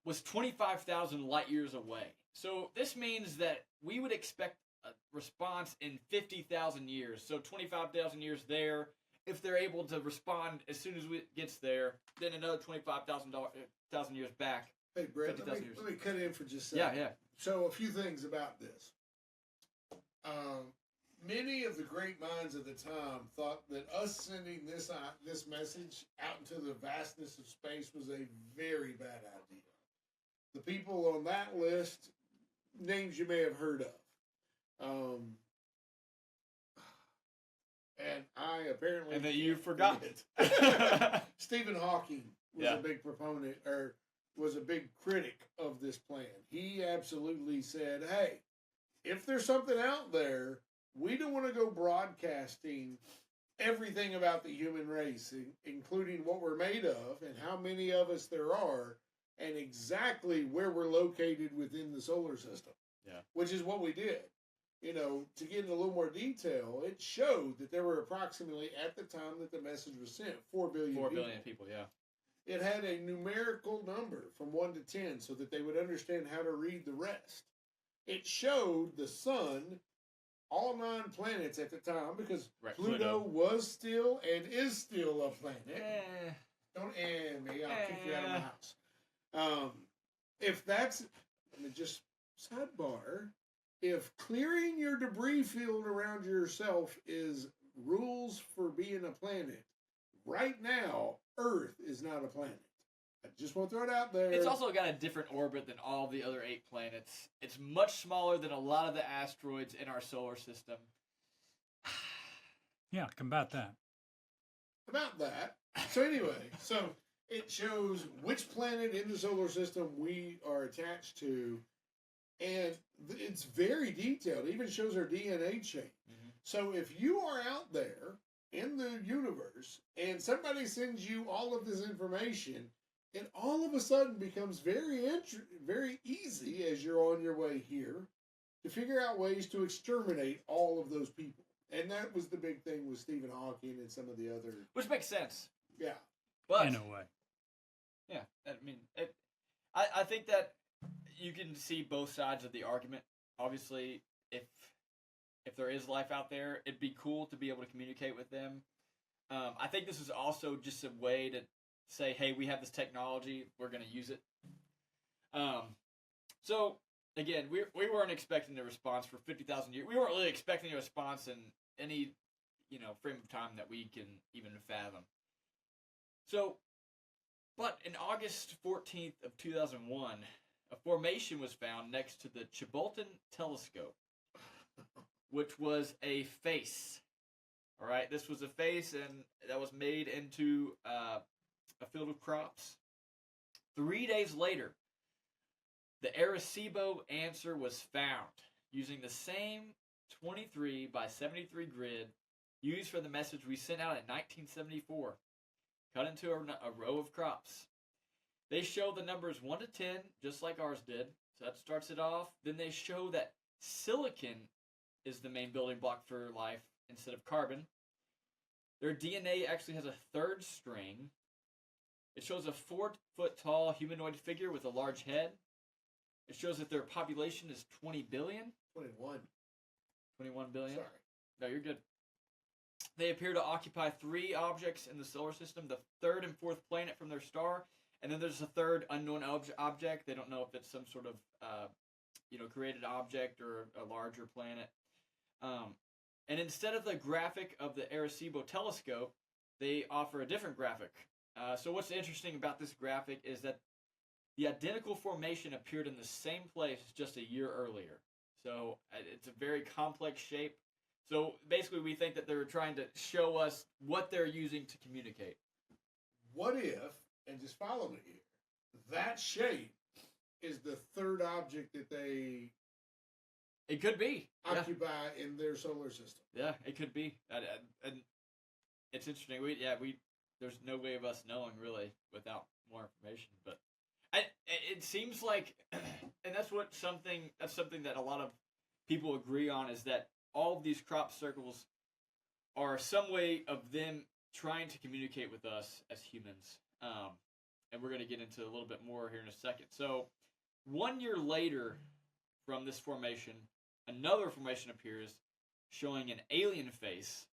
was 25,000 light years away. So this means that we would expect a response in 50,000 years. So 25,000 years there. If they're able to respond as soon as it gets there, then another 25,000 years back. Hey, Brett, 50,000 years. let me cut in for just a second. Yeah. So a few things about this. Many of the great minds of the time thought that us sending this message out into the vastness of space was a very bad idea. The people on that list, names you may have heard of. And I apparently... And that you forgot it. Stephen Hawking was Yeah. a big proponent, or was a big critic of this plan. He absolutely said, hey, if there's something out there, we don't want to go broadcasting everything about the human race, including what we're made of and how many of us there are and exactly where we're located within the solar system. Yeah. Which is what we did. You know, to get into a little more detail, it showed that there were approximately, at the time that the message was sent, 4 billion 4 people. billion people, yeah. It had a numerical number from 1 to 10 so that they would understand how to read the rest. It showed the sun, all 9 planets at the time, because Right, Pluto Pluto. was still and is still a planet. Eh. Don't me, I'll kick you out of my house. If that's, I mean, just sidebar, if clearing your debris field around yourself is rules for being a planet, right now, Earth is not a planet. I just want to throw it out there. It's also got a different orbit than all the other 8 planets. It's much smaller than a lot of the asteroids in our solar system. Yeah, combat that. about that. So anyway, so it shows which planet in the solar system we are attached to, and it's very detailed. It even shows our DNA chain. Mhm. So if you are out there in the universe, and somebody sends you all of this information, it all of a sudden becomes very easy as you're on your way here to figure out ways to exterminate all of those people. And that was the big thing with Stephen Hawking and some of the other. Which makes sense. Yeah. But In a way. yeah, I mean, I think that you can see both sides of the argument. Obviously, if there is life out there, it'd be cool to be able to communicate with them. I think this is also just a way to say, hey, we have this technology, we're going to use it. So, again, we weren't expecting a response for 50,000 years. We weren't really expecting a response in any, frame of time that we can even fathom. So, but in August 14th of 2001, a formation was found next to the Chiltern Telescope, which was a face. All right, this was a face, and that was made into a field of crops. 3 days later, the Arecibo answer was found using the same 23 by 73 grid used for the message we sent out in 1974, cut into a row of crops. They show the numbers 1 to 10, just like ours did. So that starts it off. Then they show that silicon is the main building block for life instead of carbon. Their DNA actually has a third string. It shows a 4-foot-tall humanoid figure with a large head. It shows that their population is 20 billion. 21. 21 billion? Sorry. No, you're good. They appear to occupy 3 objects in the solar system, the third and fourth planet from their star, and then there's a third unknown object. They don't know if it's some sort of, created object or a larger planet. And instead of the graphic of the Arecibo telescope, they offer a different graphic. So what's interesting about this graphic is that the identical formation appeared in the same place just a year earlier. So it's a very complex shape. So basically we think that they're trying to show us what they're using to communicate. What if, and just follow me here, that shape is the third object that they It could be. Yeah. occupy in their solar system? Yeah, it could be. And it's interesting. There's no way of us knowing really without more information. But it seems like, and that's something that a lot of people agree on, is that all of these crop circles are some way of them trying to communicate with us as humans. And we're going to get into a little bit more here in a second. So 1 year later from this formation, another formation appears showing an alien face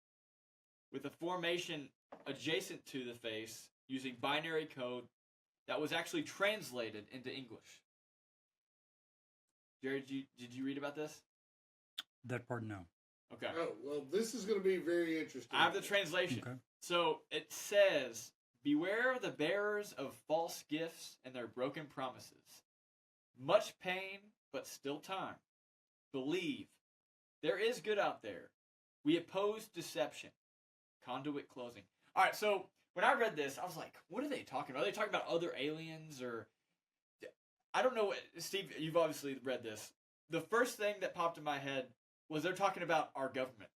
with a formation adjacent to the face using binary code that was actually translated into English. Jared, did you read about this? That part, no. Okay. Oh, well, this is going to be very interesting. I have the translation. Okay. So it says, "Beware the bearers of false gifts and their broken promises. Much pain, but still time. Believe. There is good out there. We oppose deception. Conduit closing." All right, so when I read this, I was like, what are they talking about? Are they talking about other aliens or... I don't know. Steve, you've obviously read this. The first thing that popped in my head was they're talking about our government.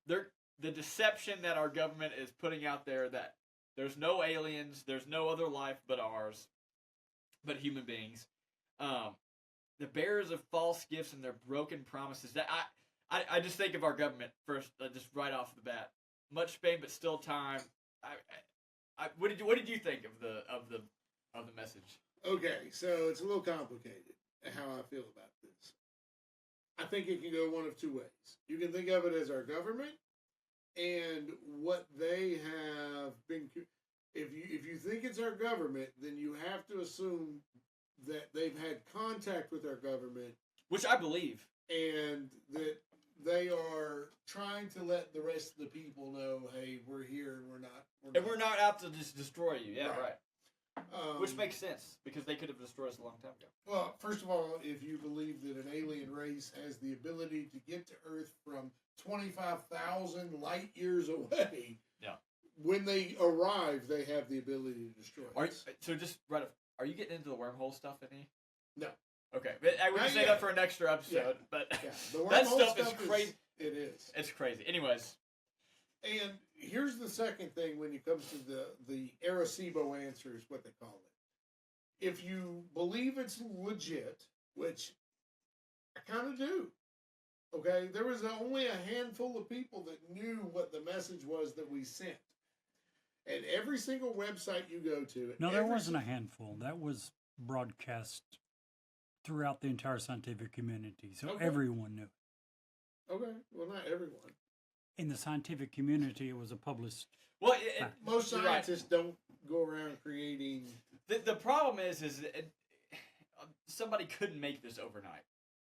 The deception that our government is putting out there that there's no aliens, there's no other life but ours, but human beings. The bearers of false gifts and their broken promises. That I just think of our government first, just right off the bat. Much pain, but still time. What did you think of the message? Okay, so it's a little complicated how I feel about this. I think it can go one of two ways. You can think of it as our government and what they have been. If you think it's our government, then you have to assume that they've had contact with our government, Which I believe. and that they are trying to let the rest of the people know, hey, we're here and We're not out to just destroy you. Yeah, Right. right. Which makes sense, because they could have destroyed us a long time ago. Well, first of all, if you believe that an alien race has the ability to get to Earth from 25,000 light years away, Yeah. when they arrive, they have the ability to destroy us. So just right up, are you getting into the wormhole stuff any? No. Okay, but I would Not say yet. that for an extra episode. Yeah. But Yeah, the that wormhole stuff is crazy. It is. It's crazy. Anyways, And here's the second thing when it comes to the Arecibo answer is what they call it. If you believe it's legit, which I kind of do, okay, there was only a handful of people that knew what the message was that we sent. And every single website you go to, No, there every wasn't a handful. That was broadcast throughout the entire scientific community, so Okay. everyone knew. Okay, well, not everyone. In the scientific community, it was a published. Well, Most you're right. scientists don't go around creating. The problem is that somebody couldn't make this overnight.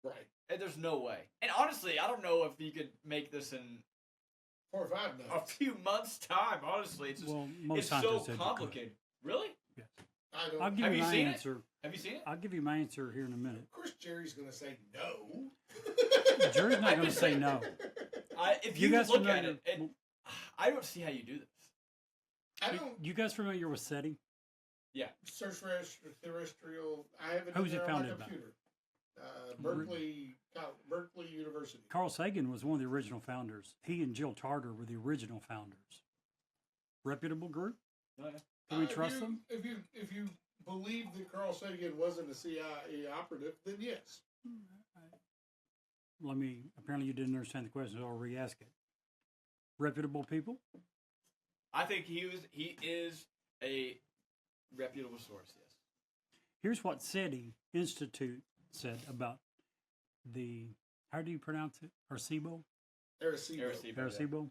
Right. And there's no way. And honestly, I don't know if you could make this in 4 or 5 a notes. few months' time. Honestly, it's just Well, most it's so scientists said you could. complicated. Really? Yes. I don't. I'll give Have you you my seen it? answer. Have you seen it? I'll give you my answer here in a minute. Of course, Jerry's going to say no. Jerry's not I'm going to just say saying- no. If You you guys look at familiar- it, I don't see how you do this. I don't You guys familiar with SETI? search terrestrial. I haven't. Who's done it it on my founded by? computer. Berkeley University. Carl Sagan was one of the original founders. He and Jill Tarter were the original founders. Reputable group? Oh, yeah. Can we If trust you- them? If you believe that Carl Sagan wasn't a CIA operative, then yes. Apparently you didn't understand the question, so I'll re-ask it. Reputable people? I think he is a reputable source. Yes. Here's what SETI Institute said about the, how do you pronounce it? Arecibo? Arecibo. Arecibo?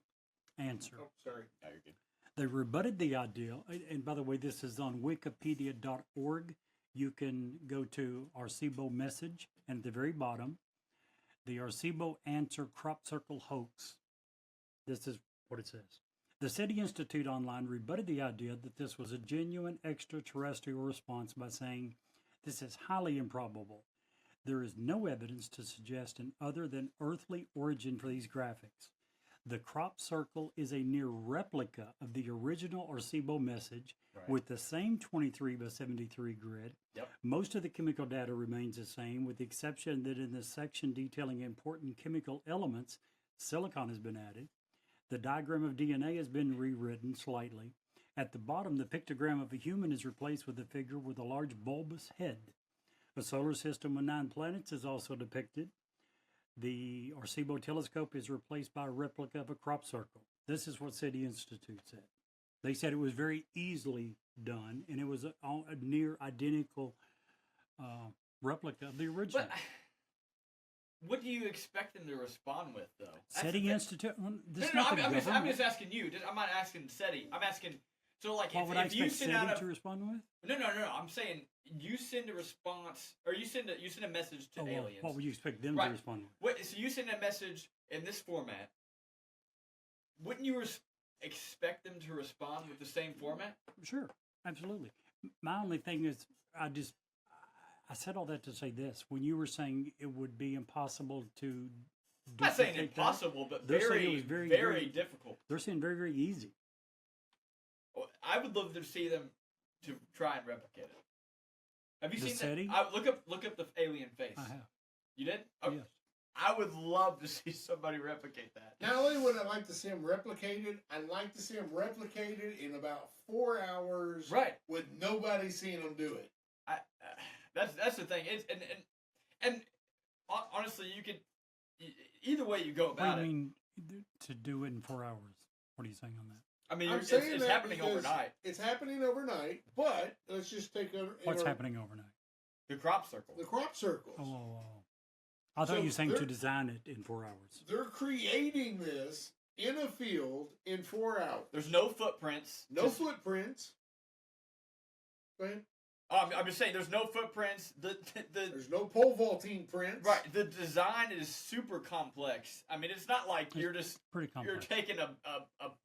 Answer. Oh, sorry. No, you're good. They rebutted the idea, and by the way, this is on wikipedia.org. You can go to Arecibo message, and at the very bottom, the Arecibo answer crop circle hoax. This is what it says. The SETI Institute online rebutted the idea that this was a genuine extraterrestrial response by saying, this is highly improbable. There is no evidence to suggest an other than earthly origin for these graphics. The crop circle is a near replica of the original Arecibo message Right. with the same 23 by 73 grid. Yep. Most of the chemical data remains the same, with the exception that in the section detailing important chemical elements, silicon has been added. The diagram of DNA has been rewritten slightly. At the bottom, the pictogram of a human is replaced with a figure with a large bulbous head. A solar system with 9 planets is also depicted. The Arecibo telescope is replaced by a replica of a crop circle. This is what SETI Institute said. They said it was very easily done, and it was a near identical replica of the original. But what do you expect them to respond with, though? That's the SETI thing. Institute. Well, this No, is no, not the I'm government. just asking you. I'm not asking SETI. I'm asking. So, like, What would I if you expect send out SETI a to respond with? no. I'm saying you send a response, or you send a message to Oh, well, aliens. what would you expect them Right. to respond with? What? So you send a message in this format. Wouldn't you expect them to respond with the same format? Sure, absolutely. My only thing is, I said all that to say this. When you were saying it would be impossible to I'm not saying duplicate that, impossible, but They're saying very, it was very, very very- difficult. they're saying very, very easy. I would love to see them to try and replicate it. Have you The seen SETI? that? Look up the alien face. I have. You did? Oh, Yes. I would love to see somebody replicate that. Not only would I like to see them replicated, I'd like to see them replicated in about 4 hours, Right. with nobody seeing them do it. That's the thing. It's and honestly, you could either way you go What about do it. you mean to do it in 4 hours? What are you saying on that? I mean, I'm it's saying that happening because overnight. It's happening overnight, but let's just take What's happening overnight? The crop circle. the crop circles. Oh. I thought So you were saying they're- to design it in 4 hours. They're creating this in a field in 4 hours. There's no footprints. No Just- footprints. Go ahead. I'm just saying, there's no footprints. The There's no pole vaulting prints. right. The design is super complex. I mean, it's not like you're just Pretty you're complex. taking a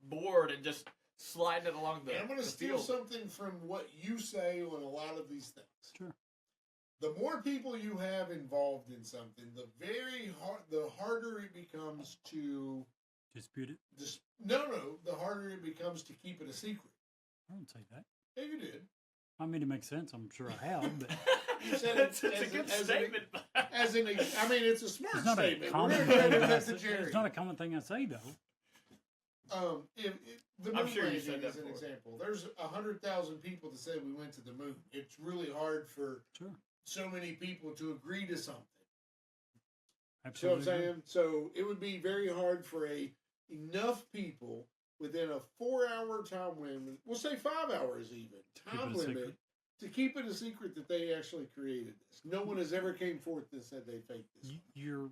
board and just sliding it along the. And I'm going to the steal field. something from what you say on a lot of these things. Sure. The more people you have involved in something, the harder it becomes to Dispute it? the harder it becomes to keep it a secret. I don't say that. Yeah, you did. I mean, it makes sense. I'm sure I have, but You said it's it a good as an- statement. As in, I mean, it's a smart it's not a statement. We're common going thing. to credit I that say- to Jerry. It's not a common thing I say, though. If the I'm moon sure you landing said that is an before. example. There's 100,000 people that say we went to the moon. It's really hard for Sure. so many people to agree to something. See what Absolutely. I'm saying? So it would be very hard for enough people within a 4-hour time limit, we'll say 5 hours even, Keep time it a limit, secret. to keep it a secret that they actually created this. No one has ever came forth and said they faked this. You're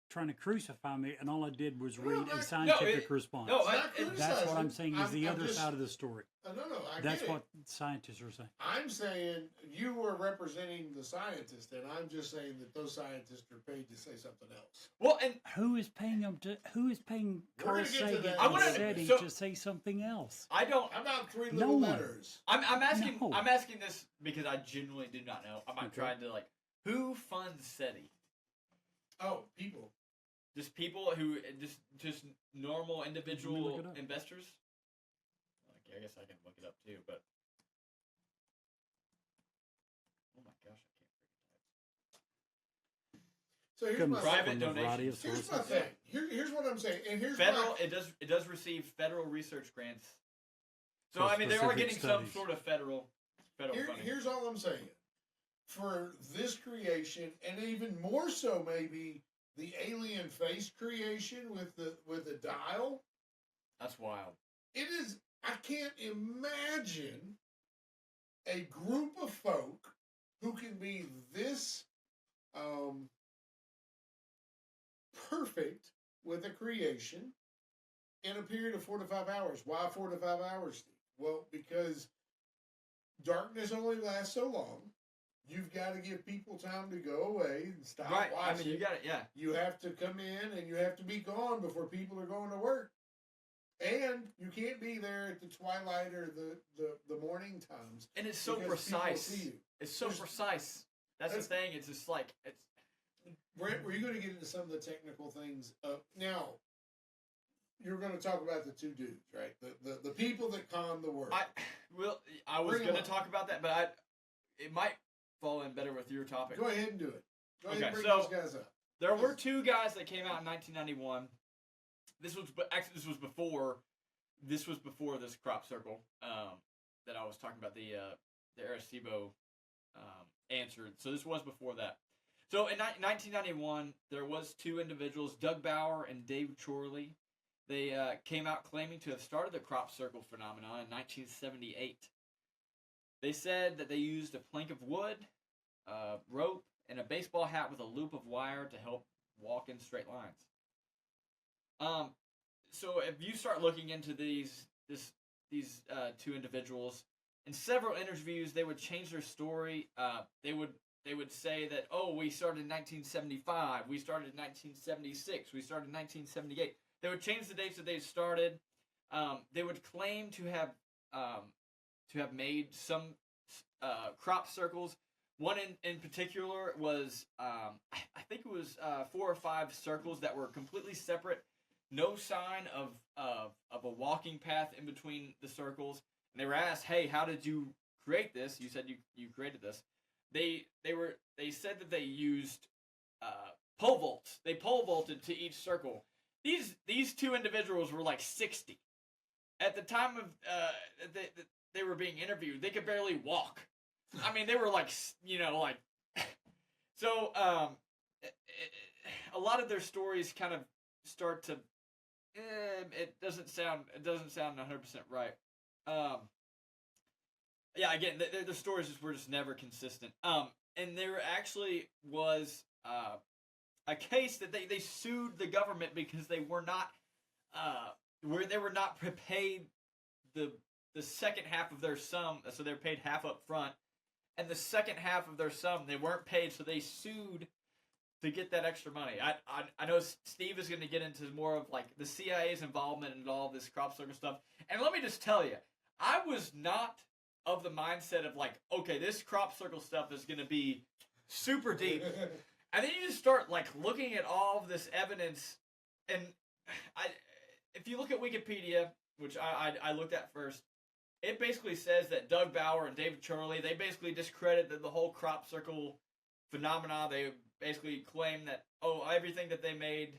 trying to crucify me, and all I did was No, read I- a scientific no, response. no, It's I- not it- That's what I'm criticizing. saying is the I'm other just- side of the story. No, I That's get what it. scientists are saying. I'm saying you are representing the scientists, and I'm just saying that those scientists are paid to say something else. Well, and Who is paying them to? Who is paying We're Carl gonna get to Sagan that. I and wanna- SETI so- to say something else? I don't. How about three No little one. letters? I'm asking. No. I'm asking this because I genuinely do not know. I'm not Okay. trying to who funds SETI? Oh, people. Just people who just normal look individual it up. investors. Okay, I guess I can look it up too, but oh my gosh, I can't freaking type. So here's Comes my Private from a variety of Here's my sources. thing. Here's what I'm saying, and here's Federal. my, It does receive federal research grants. So For I mean, they are specific getting some studies. sort of federal funding. here's all I'm saying. For this creation, and even more so, maybe the alien face creation with the dial. That's wild. It is. I can't imagine a group of folk who can be this perfect with a creation in a period of 4 to 5 hours. Why 4 to 5 hours, Steve? Well, because darkness only lasts so long. You've got to give people time to go away and stop Right. watching. I mean, you got it. Yeah. You have to come in and you have to be gone before people are going to work. And you can't be there at the twilight or the morning times. And it's so because people precise. see you. It's so There's- precise. That's the thing. It's just like it's. Brent, were you going to get into some of the technical things? Now, you're going to talk about the two dudes, right? The people that con the world. I was Bring 'em going to up. talk about that, but it might fall in better with your topic. Go ahead and do it. Go ahead and Okay, bring so- those guys up. There were two guys that came out in 1991. This was before this crop circle that I was talking about. The Arecibo answered. So this was before that. So in 1991, there was two individuals, Doug Bauer and Dave Chorley. They came out claiming to have started the crop circle phenomenon in 1978. They said that they used a plank of wood, rope, and a baseball hat with a loop of wire to help walk in straight lines. So if you start looking into these two individuals, in several interviews, they would change their story. They would say that, oh, we started in 1975, we started in 1976, we started in 1978. They would change the dates that they started. They would claim to have made some crop circles. One in particular was, I think it was 4 or 5 circles that were completely separate. No sign of a walking path in between the circles. And they were asked, "Hey, how did you create this?" You said you created this. They said that they used pole vaults. They pole vaulted to each circle. These two individuals were like 60 at the time of they were being interviewed. They could barely walk. I mean, they were like so. A lot of their stories kind of start to. It doesn't sound 100% right. Yeah, again, the stories were just never consistent. And there actually was a case that they sued the government because they were not paid the second half of their sum, so they're paid half up front, and the second half of their sum they weren't paid, so they sued to get that extra money. I know Steve is going to get into more of like the CIA's involvement in all this crop circle stuff. And let me just tell you, I was not of the mindset of like, okay, this crop circle stuff is going to be super deep. And then you just start like looking at all of this evidence, and if you look at Wikipedia, which I looked at first, it basically says that Doug Bauer and David Charlie, they basically discredited the whole crop circle phenomena. They basically claim that everything that they made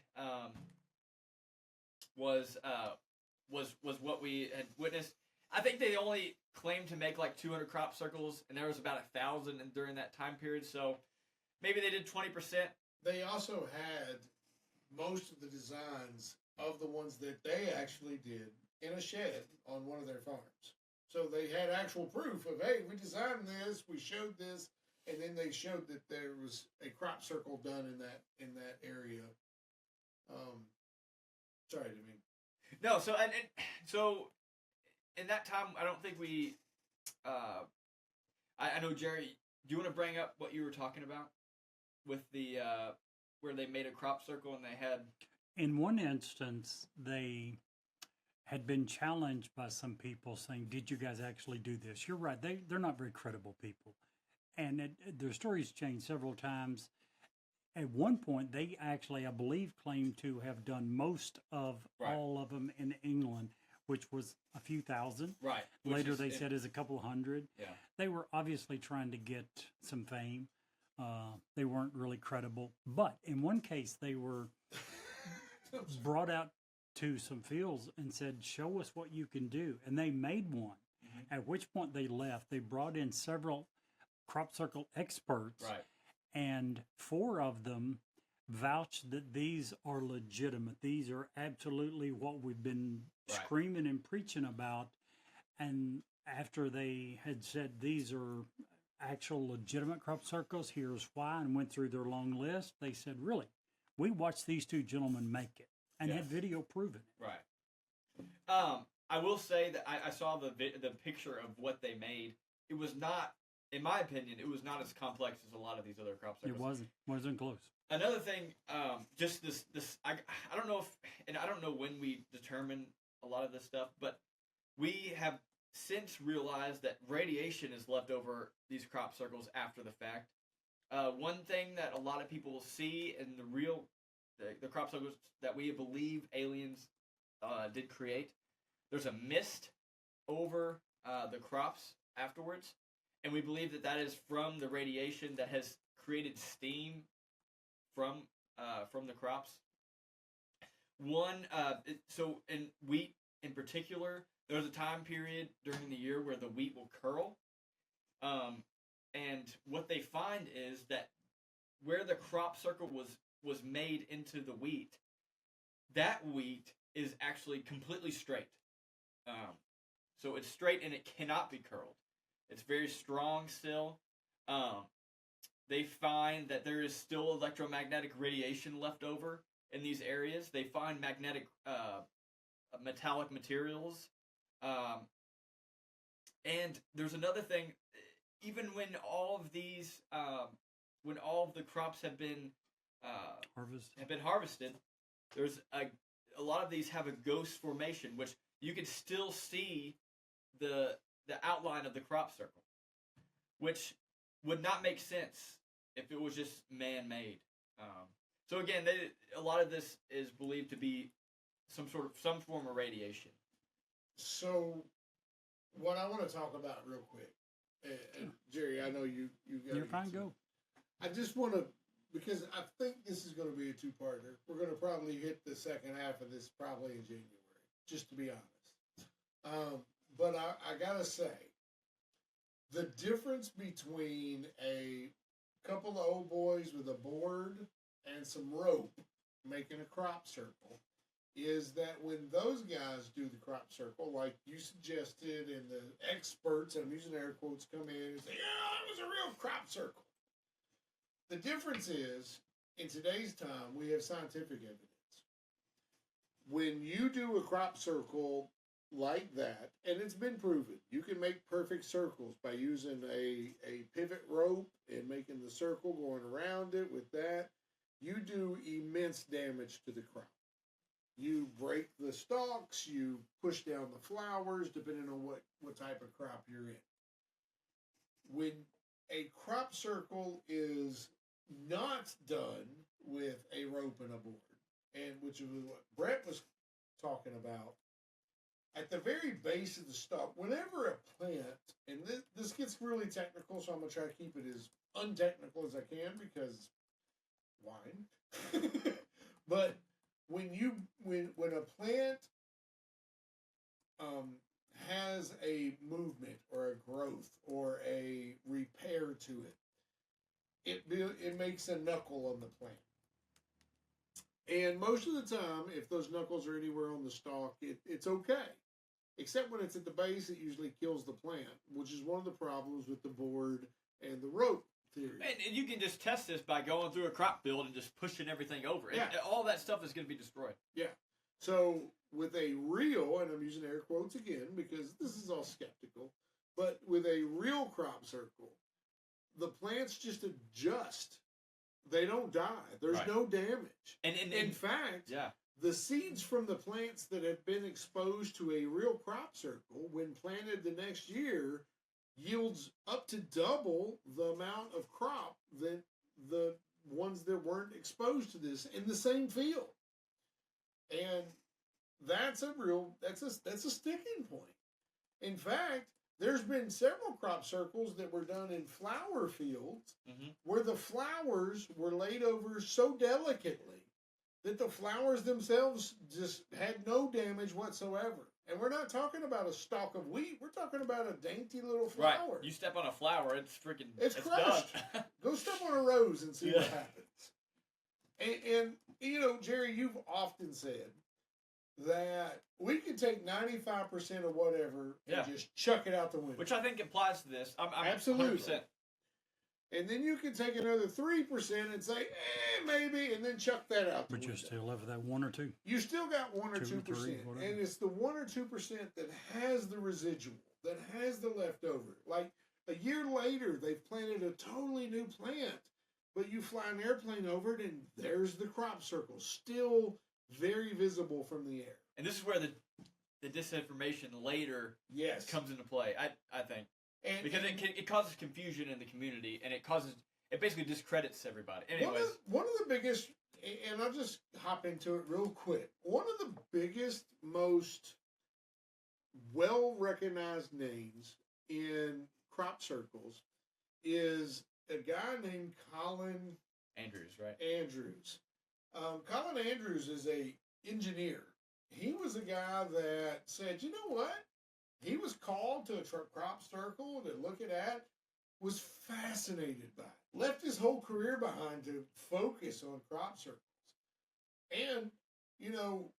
was what we had witnessed. I think they only claimed to make like 200 crop circles, and there was about 1,000 during that time period. So maybe they did 20%. They also had most of the designs of the ones that they actually did in a shed on one of their farms. So they had actual proof of, hey, we designed this, we showed this, and then they showed that there was a crop circle done in that area. Sorry, I mean. No, so and so in that time, I don't think we. I know, Jerry. Do you want to bring up what you were talking about with the where they made a crop circle and they had? In one instance, they had been challenged by some people saying, "Did you guys actually do this?" You're right; they're not very credible people, and their stories changed several times. At one point, they actually, I believe, claimed to have done most of Right. all of them in England, which was a few thousand. Right. Later, they said is a couple hundred. Yeah. They were obviously trying to get some fame. They weren't really credible. But in one case, they were brought out to some fields and said, show us what you can do. And they made one, at which point they left. They brought in several crop circle experts. Right. And 4 of them vouched that these are legitimate. These are absolutely what we've been Right. screaming and preaching about. And after they had said these are actual legitimate crop circles, here's why, and went through their long list, they said, really, we watched these 2 gentlemen make it and had Yes. video proving it. Right. I will say that I saw the picture of what they made. It was not, in my opinion, it was not as complex as a lot of these other crop circles. It wasn't close. Another thing, just this I don't know if, and I don't know when we determine a lot of this stuff, but we have since realized that radiation is left over these crop circles after the fact. One thing that a lot of people see in the crop circles that we believe aliens did create, there's a mist over the crops afterwards, and we believe that is from the radiation that has created steam from the crops. So in wheat in particular, there's a time period during the year where the wheat will curl, and what they find is that where the crop circle was made into the wheat, that wheat is actually completely straight. So it's straight and it cannot be curled. It's very strong still. They find that there is still electromagnetic radiation left over in these areas. They find magnetic metallic materials. And there's another thing, even when all of these, when all of the crops have been harvested, there's a lot of these have a ghost formation, which you can still see the outline of the crop circle, which would not make sense if it was just man-made. So again, a lot of this is believed to be some form of radiation. So, what I want to talk about real quick, and Jerry, I know you got. You're fine, go. I just want to, because I think this is going to be a 2-parter. We're going to probably hit the second half of this probably in January, just to be honest. But I gotta say, the difference between a couple of old boys with a board and some rope making a crop circle is that when those guys do the crop circle, like you suggested, and the experts, and I'm using air quotes, come in and say, yeah, that was a real crop circle. The difference is, in today's time, we have scientific evidence. When you do a crop circle like that, and it's been proven, you can make perfect circles by using a pivot rope and making the circle going around it with that. You do immense damage to the crop. You break the stalks, you push down the flowers, depending on what type of crop you're in. When a crop circle is not done with a rope and a board, and which is what Brett was talking about, at the very base of the stalk, whenever a plant, and this gets really technical, so I'm going to try to keep it as untechnical as I can because wine. But when a plant has a movement or a growth or a repair to it, it makes a knuckle on the plant. And most of the time, if those knuckles are anywhere on the stalk, it's okay. Except when it's at the base, it usually kills the plant, which is one of the problems with the board and the rope theory. And you can just test this by going through a crop field and just pushing everything over. Yeah. And all that stuff is going to be destroyed. Yeah. So with a real, and I'm using air quotes again because this is all skeptical, but with a real crop circle, the plants just adjust. They don't die. There's Right. no damage. And In fact, yeah. the seeds from the plants that have been exposed to a real crop circle, when planted the next year, yields up to double the amount of crop than the ones that weren't exposed to this in the same field. And that's a sticking point. In fact, there's been several crop circles that were done in flower fields where the flowers were laid over so delicately that the flowers themselves just had no damage whatsoever. And we're not talking about a stalk of wheat. We're talking about a dainty little Right. flower. You step on a flower, it's freaking. It's crushed. done. Go step on a rose and see what Yeah. happens. And you know, Jerry, you've often said that we could take 95% of whatever and Yeah. just chuck it out the window. Which I think applies to this. I'm Absolutely. 100%. And then you can take another 3% and say, maybe, and then chuck that out the But you're window. still left with that 1 or 2. You still got 1 or 2 or 3, 2%. whatever. And it's the 1 or 2% that has the residual, that has the leftover. Like a year later, they've planted a totally new plant, but you fly an airplane over it, and there's the crop circle, still very visible from the air. And this is where the disinformation later Yes. comes into play. I think And, because it causes confusion in the community, and it basically discredits everybody. Anyways, one of the biggest, and I'll just hop into it real quick. One of the biggest, most well-recognized names in crop circles is a guy named Colin Andrews, right? Andrews. Colin Andrews is a engineer. He was a guy that said, you know what? He was called to a crop circle to look at that, was fascinated by it, left his whole career behind to focus on crop circles. And, you know,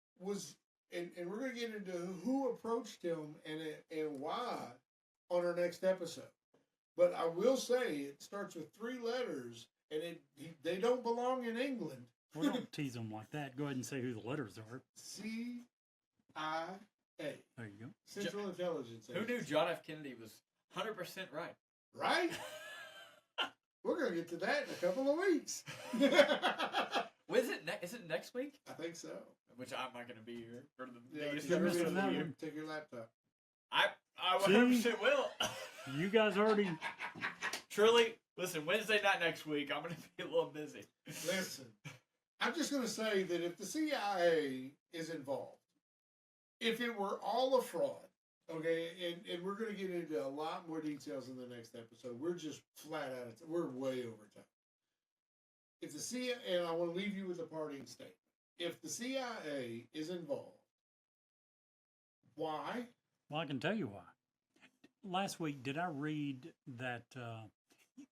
and we're going to get into who approached him and why on our next episode. But I will say it starts with 3 letters, and they don't belong in England. Well, don't tease them like that. Go ahead and say who the letters are. CIA. There you go. Central Intelligence Who knew Agency. John F. Kennedy was 100% right? Right? We're going to get to that in a couple of weeks. Well, is it next week? I think so. Which I'm not going to be here for the Yeah, biggest take your- episode of the that year. one. Take your laptop. I See? 100% will. You guys already. Truly, listen, Wednesday night next week, I'm going to be a little busy. Listen, I'm just going to say that if the CIA is involved, if it were all a fraud, okay, and we're going to get into a lot more details in the next episode. We're just flat out of time. We're way over time. If the CIA, and I want to leave you with a parting statement. If the CIA is involved, why? Well, I can tell you why. Last week, did I read that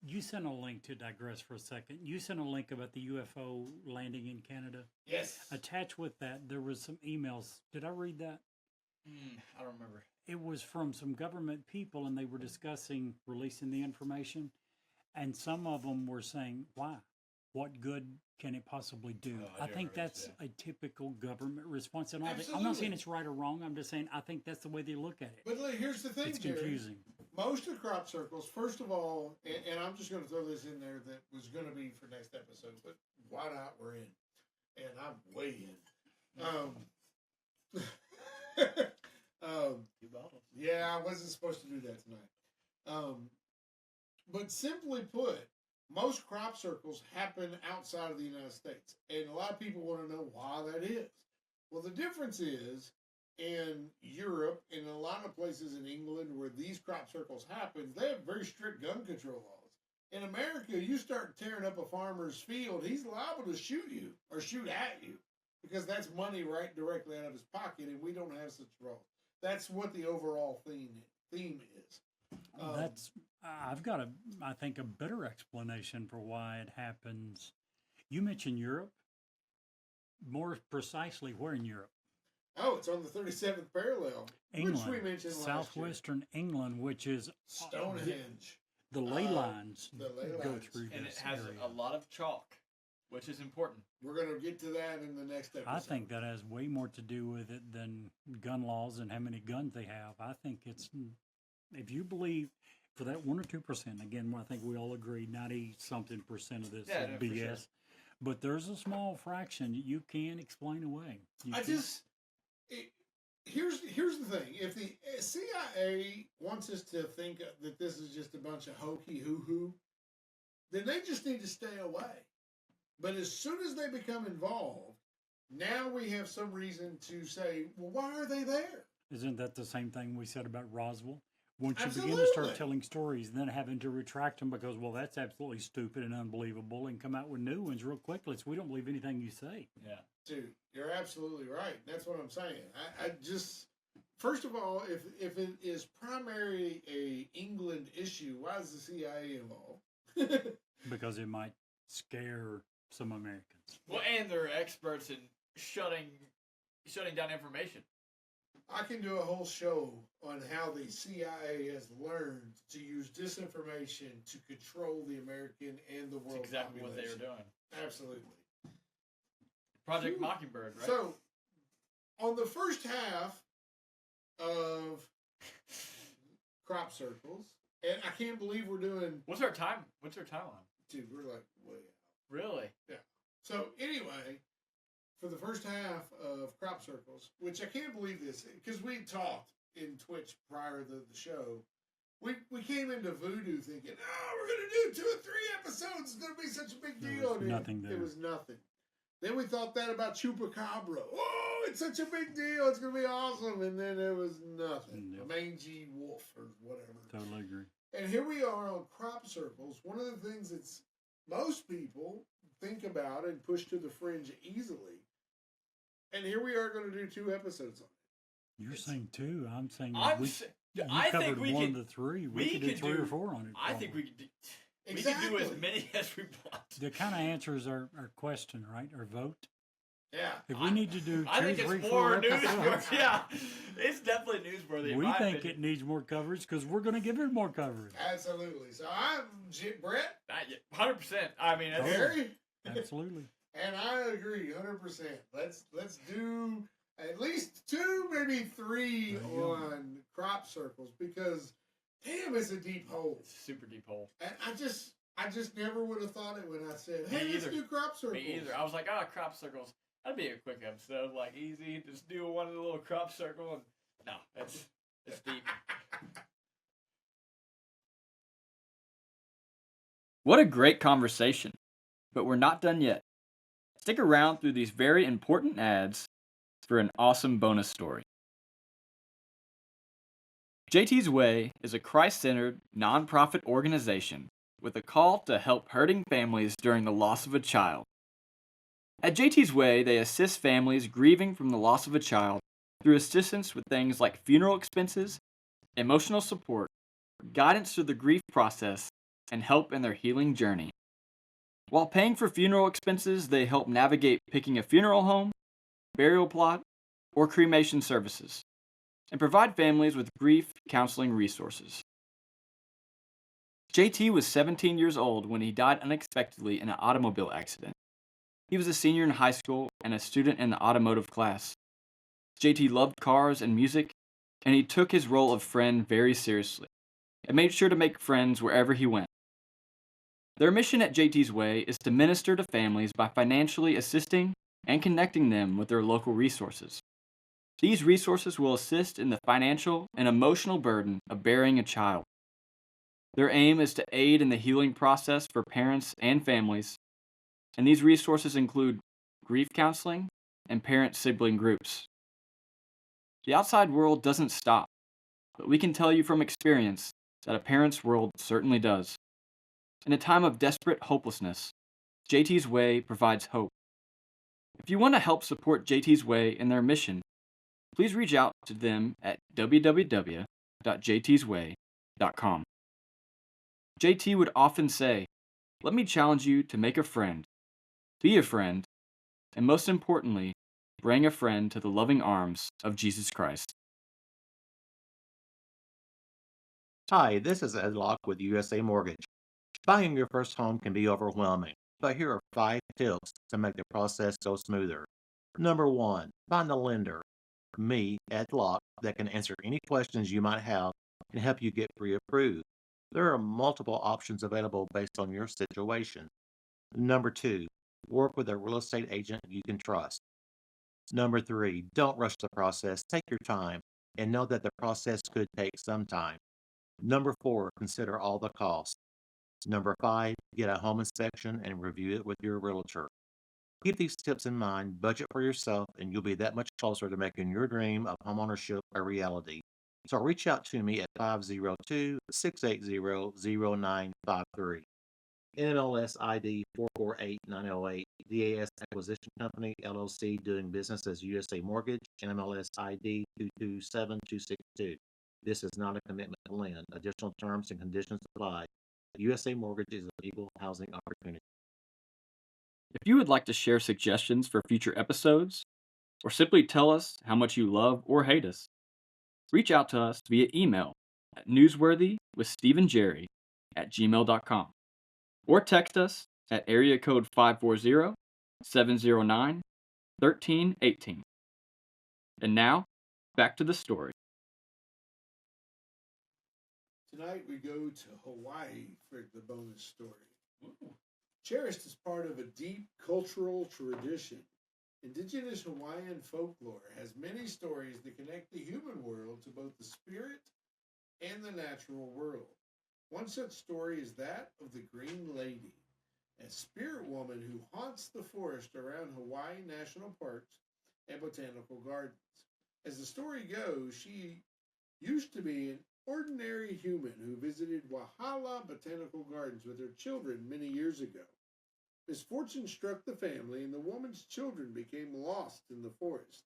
you sent a link to digress for a second? You sent a link about the UFO landing in Canada. Yes. Attached with that, there was some emails. Did I read that? I don't remember. It was from some government people, and they were discussing releasing the information. And some of them were saying, why? What good can it possibly do? Oh, I I do think remember that's this, a typical government response. And I'm not Absolutely. saying it's right or wrong. I'm just saying I think that's the way they look at it. But look, here's the thing, It's Jerry. confusing. Most of crop circles, first of all, and I'm just going to throw this in there that was going to be for next episode, but why not? We're in. And I'm way in. Two bottles. Yeah, I wasn't supposed to do that tonight. But simply put, most crop circles happen outside of the United States. And a lot of people want to know why that is. Well, the difference is in Europe and a lot of places in England where these crop circles happen, they have very strict gun control laws. In America, you start tearing up a farmer's field, he's liable to shoot you or shoot at you. because that's money right directly out of his pocket, and we don't have such roles. That's what the overall theme is. I've got I think a better explanation for why it happens. You mentioned Europe. More precisely, where in Europe? Oh, it's on the 37th parallel, England, which we mentioned last year. southwestern England, which is Stonehenge. the ley lines the ley go lines. through And this it has area. a lot of chalk, which is important. We're going to get to that in the next episode. I think that has way more to do with it than gun laws and how many guns they have. I think it's, if you believe for that 1 or 2%, again, I think we all agree 90-something% of this Yeah, is no, for BS. sure. But there's a small fraction you can explain away. Here's the thing. If the CIA wants us to think that this is just a bunch of hokey hoo-hoo, then they just need to stay away. But as soon as they become involved, now we have some reason to say, well, why are they there? Isn't that the same thing we said about Roswell? Once you begin to Absolutely. start telling stories and then having to retract them because, well, that's absolutely stupid and unbelievable, and come out with new ones real quickly, so we don't believe anything you say. Yeah. Dude, you're absolutely right. That's what I'm saying. I just, first of all, if it is primarily a England issue, why is the CIA involved? Because it might scare some Americans. Well, and they're experts in shutting down information. I can do a whole show on how the CIA has learned to use disinformation to control the American and the world That's exactly what they population. were doing. Absolutely. Project Phew. Mockingbird, right? So, on the first half of crop circles, and I can't believe we're doing, What's our timeline? dude, we're like way out. Really? So anyway, for the first half of crop circles, which I can't believe this, because we talked in Twitch prior to the show, we came into Voodoo thinking, oh, we're going to do 2 or 3 episodes. It's going to be such a big There deal. was And nothing it there. was nothing. Then we thought that about Chupacabra. Oh, it's such a big deal. It's going to be awesome. And then there was nothing. Nope. A mangy wolf or whatever. Totally agree. And here we are on crop circles. One of the things that's most people think about and push to the fringe easily. And here we are going to do 2 episodes on it. You're saying 2. I'm saying you I covered think we 1 could. to 3. we We could do could 3 or do- 4 on it. I think we probably. could. We can do as Exactly. many as we want. That kind of answers our question, right? Our vote. Yeah. If we need to do 2, I think 3, it's 4 more episodes, newsworthy. Yeah, it's definitely newsworthy. in we my think opinion. it needs more coverage because we're going to give it more coverage. Absolutely. So I'm Brett, 100%. I mean, that's, Totally. Harry, Absolutely. and I agree 100%. Let's do at least 2, maybe 3 There you go. on crop circles because damn, it's a deep hole. it's a super deep hole. And I just never would have thought it when I said, "Hey, Me let's either. do crop circles." Me either. I was like, crop circles. That'd be a quick episode, like easy. Just do one of the little crop circle. And no, it's deep. What a great conversation. But we're not done yet. Stick around through these very important ads for an awesome bonus story. JT's Way is a Christ-centered, nonprofit organization with a call to help hurting families during the loss of a child. At JT's Way, they assist families grieving from the loss of a child through assistance with things like funeral expenses, emotional support, guidance through the grief process, and help in their healing journey. While paying for funeral expenses, they help navigate picking a funeral home, burial plot, or cremation services, and provide families with grief counseling resources. JT was 17 years old when he died unexpectedly in an automobile accident. He was a senior in high school and a student in the automotive class. JT loved cars and music, and he took his role of friend very seriously and made sure to make friends wherever he went. Their mission at JT's Way is to minister to families by financially assisting and connecting them with their local resources. These resources will assist in the financial and emotional burden of burying a child. Their aim is to aid in the healing process for parents and families, and these resources include grief counseling and parent-sibling groups. The outside world doesn't stop, but we can tell you from experience that a parent's world certainly does. In a time of desperate hopelessness, JT's Way provides hope. If you want to help support JT's Way and their mission, please reach out to them at www.jtsway.com. JT would often say, "Let me challenge you to make a friend, be a friend, and most importantly, bring a friend to the loving arms of Jesus Christ." Hi, this is Ed Locke with USA Mortgage. Buying your first home can be overwhelming, but here are 5 tips to make the process go smoother. Number 1, find a lender, me, Ed Locke, that can answer any questions you might have and help you get pre-approved. There are multiple options available based on your situation. Number 2, work with a real estate agent you can trust. Number 3, don't rush the process. Take your time and know that the process could take some time. Number 4, consider all the costs. Number 5, get a home inspection and review it with your realtor. Keep these tips in mind, budget for yourself, and you'll be that much closer to making your dream of homeownership a reality. So reach out to me at 502-680-0953. NMLS ID 448908, DAS Acquisition Company, LLC, doing business as USA Mortgage, NMLS ID 227262. This is not a commitment to lend. Additional terms and conditions apply. USA Mortgage is an equal housing opportunity. If you would like to share suggestions for future episodes, or simply tell us how much you love or hate us, reach out to us via email at newsworthywithsteveandjerry@gmail.com or text us at area code 540-709-1318. And now, back to the story. Tonight we go to Hawaii for the bonus story. Cherished as part of a deep cultural tradition, indigenous Hawaiian folklore has many stories that connect the human world to both the spirit and the natural world. One such story is that of the Green Lady, a spirit woman who haunts the forest around Hawaii National Parks and botanical gardens. As the story goes, she used to be an ordinary human who visited Wahala Botanical Gardens with her children many years ago. Misfortune struck the family, and the woman's children became lost in the forest.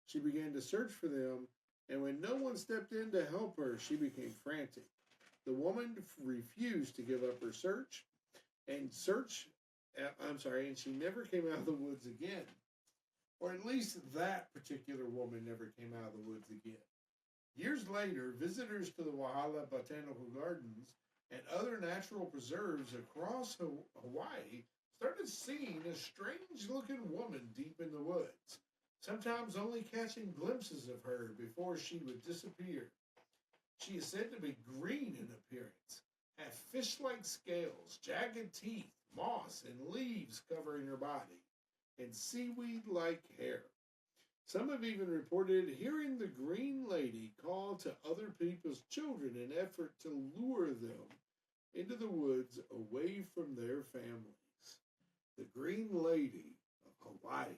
She began to search for them, and when no one stepped in to help her, she became frantic. The woman refused to give up her search, and she never came out of the woods again. Or at least that particular woman never came out of the woods again. Years later, visitors to the Wahala Botanical Gardens and other natural preserves across Hawaii started seeing a strange-looking woman deep in the woods, sometimes only catching glimpses of her before she would disappear. She is said to be green in appearance, have fish-like scales, jagged teeth, moss, and leaves covering her body, and seaweed-like hair. Some have even reported hearing the Green Lady call to other people's children in an effort to lure them into the woods away from their families. The Green Lady of Hawaii.